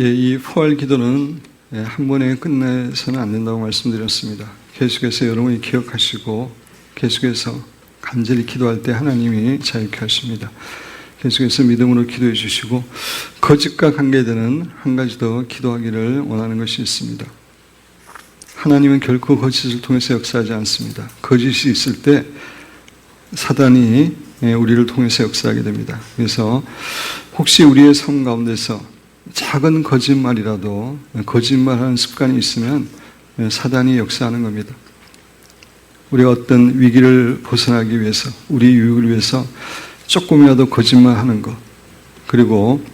Speaker 1: 예, 이 포괄 기도는 한 번에 끝내서는 안 된다고 말씀드렸습니다. 계속해서 여러분이 기억하시고 계속해서 간절히 기도할 때 하나님이 자유케 하십니다. 계속해서 믿음으로 기도해 주시고, 거짓과 관계되는 한 가지 더 기도하기를 원하는 것이 있습니다. 하나님은 결코 거짓을 통해서 역사하지 않습니다. 거짓이 있을 때 사단이 우리를 통해서 역사하게 됩니다. 그래서 혹시 우리의 삶 가운데서 작은 거짓말이라도 거짓말하는 습관이 있으면 사단이 역사하는 겁니다. 우리가 어떤 위기를 벗어나기 위해서, 우리 유익을 위해서 조금이라도 거짓말하는 것, 그리고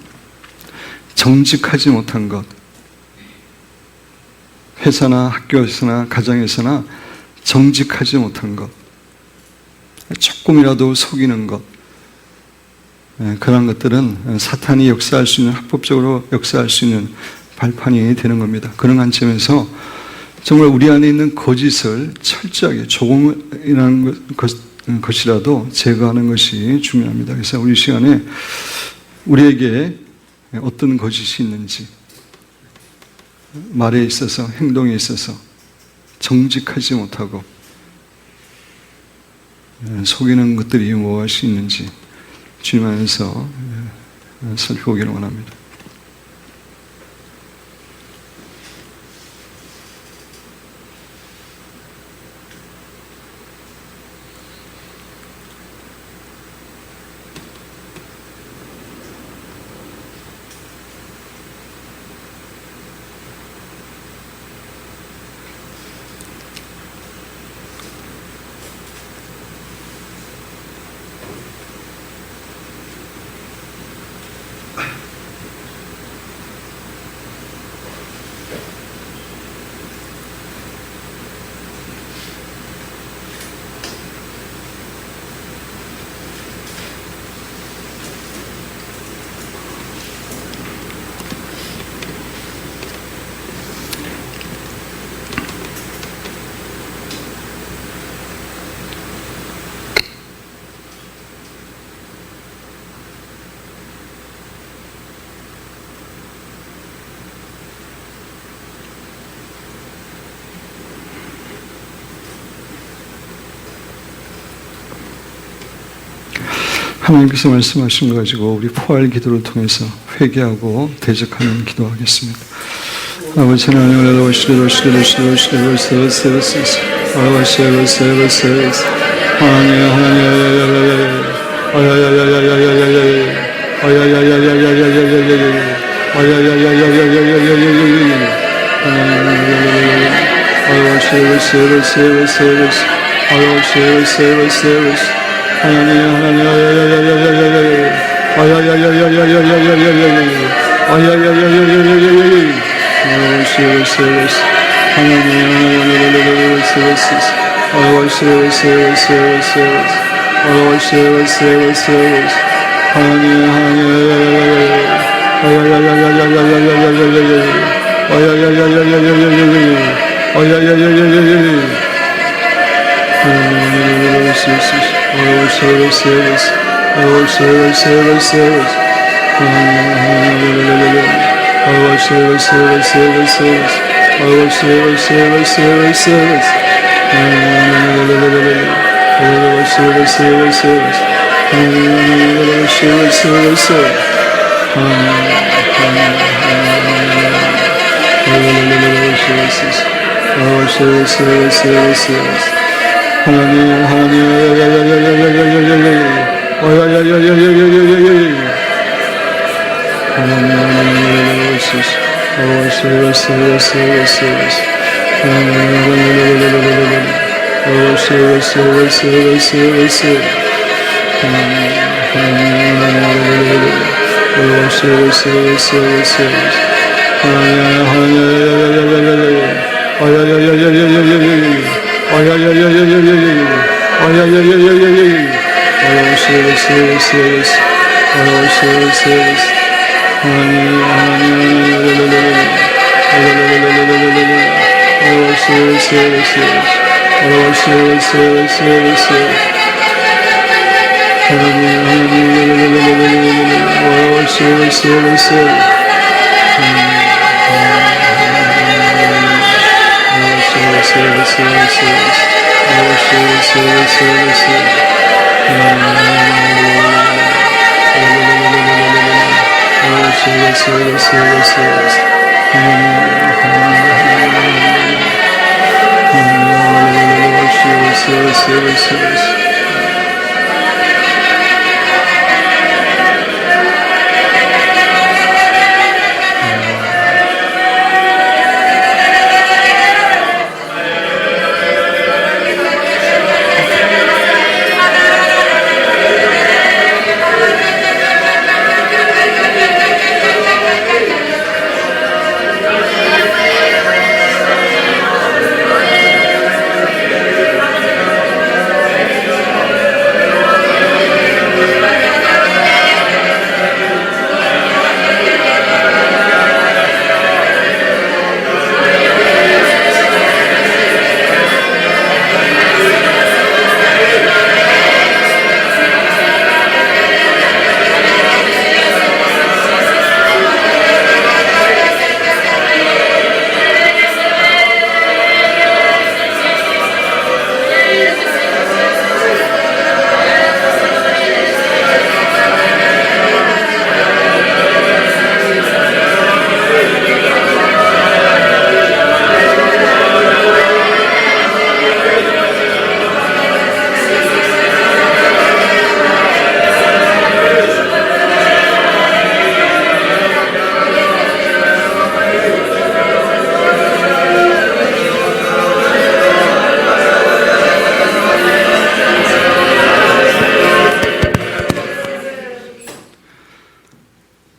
Speaker 1: 정직하지 못한 것, 회사나 학교에서나 가정에서나 정직하지 못한 것, 조금이라도 속이는 것, 그런 것들은 사탄이 역사할 수 있는, 합법적으로 역사할 수 있는 발판이 되는 겁니다. 그런 관점에서 정말 우리 안에 있는 거짓을 철저하게 조금이라는 것이라도 제거하는 것이 중요합니다. 그래서 우리 시간에 우리에게 어떤 거짓이 있는지, 말에 있어서, 행동에 있어서 정직하지 못하고 속이는 것들이 무엇이 있는지 주님 안에서 살펴보기를 원합니다. 하나님께서 말씀하신 거 가지고 우리 포할 기도를 통해서 회개하고 대적하는 기도하겠습니다. 아버지 하나님,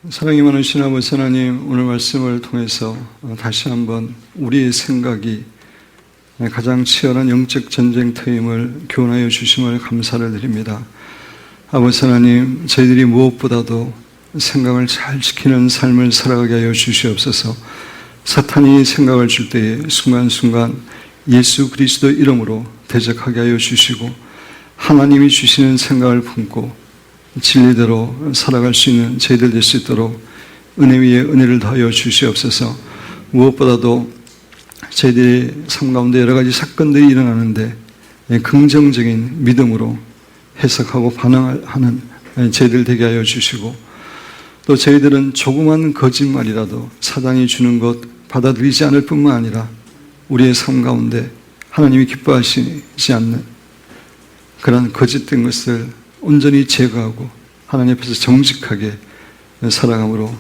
Speaker 1: 사랑이 많으신 아버지 하나님, 오늘 말씀을 통해서 다시 한번 우리의 생각이 가장 치열한 영적 전쟁터임을 교훈하여 주심을 감사를 드립니다. 아버지 하나님, 저희들이 무엇보다도 생각을 잘 지키는 삶을 살아가게 하여 주시옵소서. 사탄이 생각을 줄 때에 순간순간 예수 그리스도 이름으로 대적하게 하여 주시고, 하나님이 주시는 생각을 품고 진리대로 살아갈 수 있는 저희들 될 수 있도록 은혜 위에 은혜를 더하여 주시옵소서. 무엇보다도 저희들의 삶 가운데 여러 가지 사건들이 일어나는데 긍정적인 믿음으로 해석하고 반응하는 저희들 되게 하여 주시고, 또 저희들은 조그만 거짓말이라도 사단이 주는 것 받아들이지 않을 뿐만 아니라 우리의 삶 가운데 하나님이 기뻐하시지 않는 그런 거짓된 것을 온전히 제거하고 하나님 앞에서 정직하게 살아감으로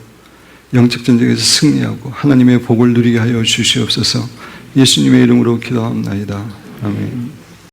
Speaker 1: 영적 전쟁에서 승리하고 하나님의 복을 누리게 하여 주시옵소서. 예수님의 이름으로 기도합나이다. 아멘.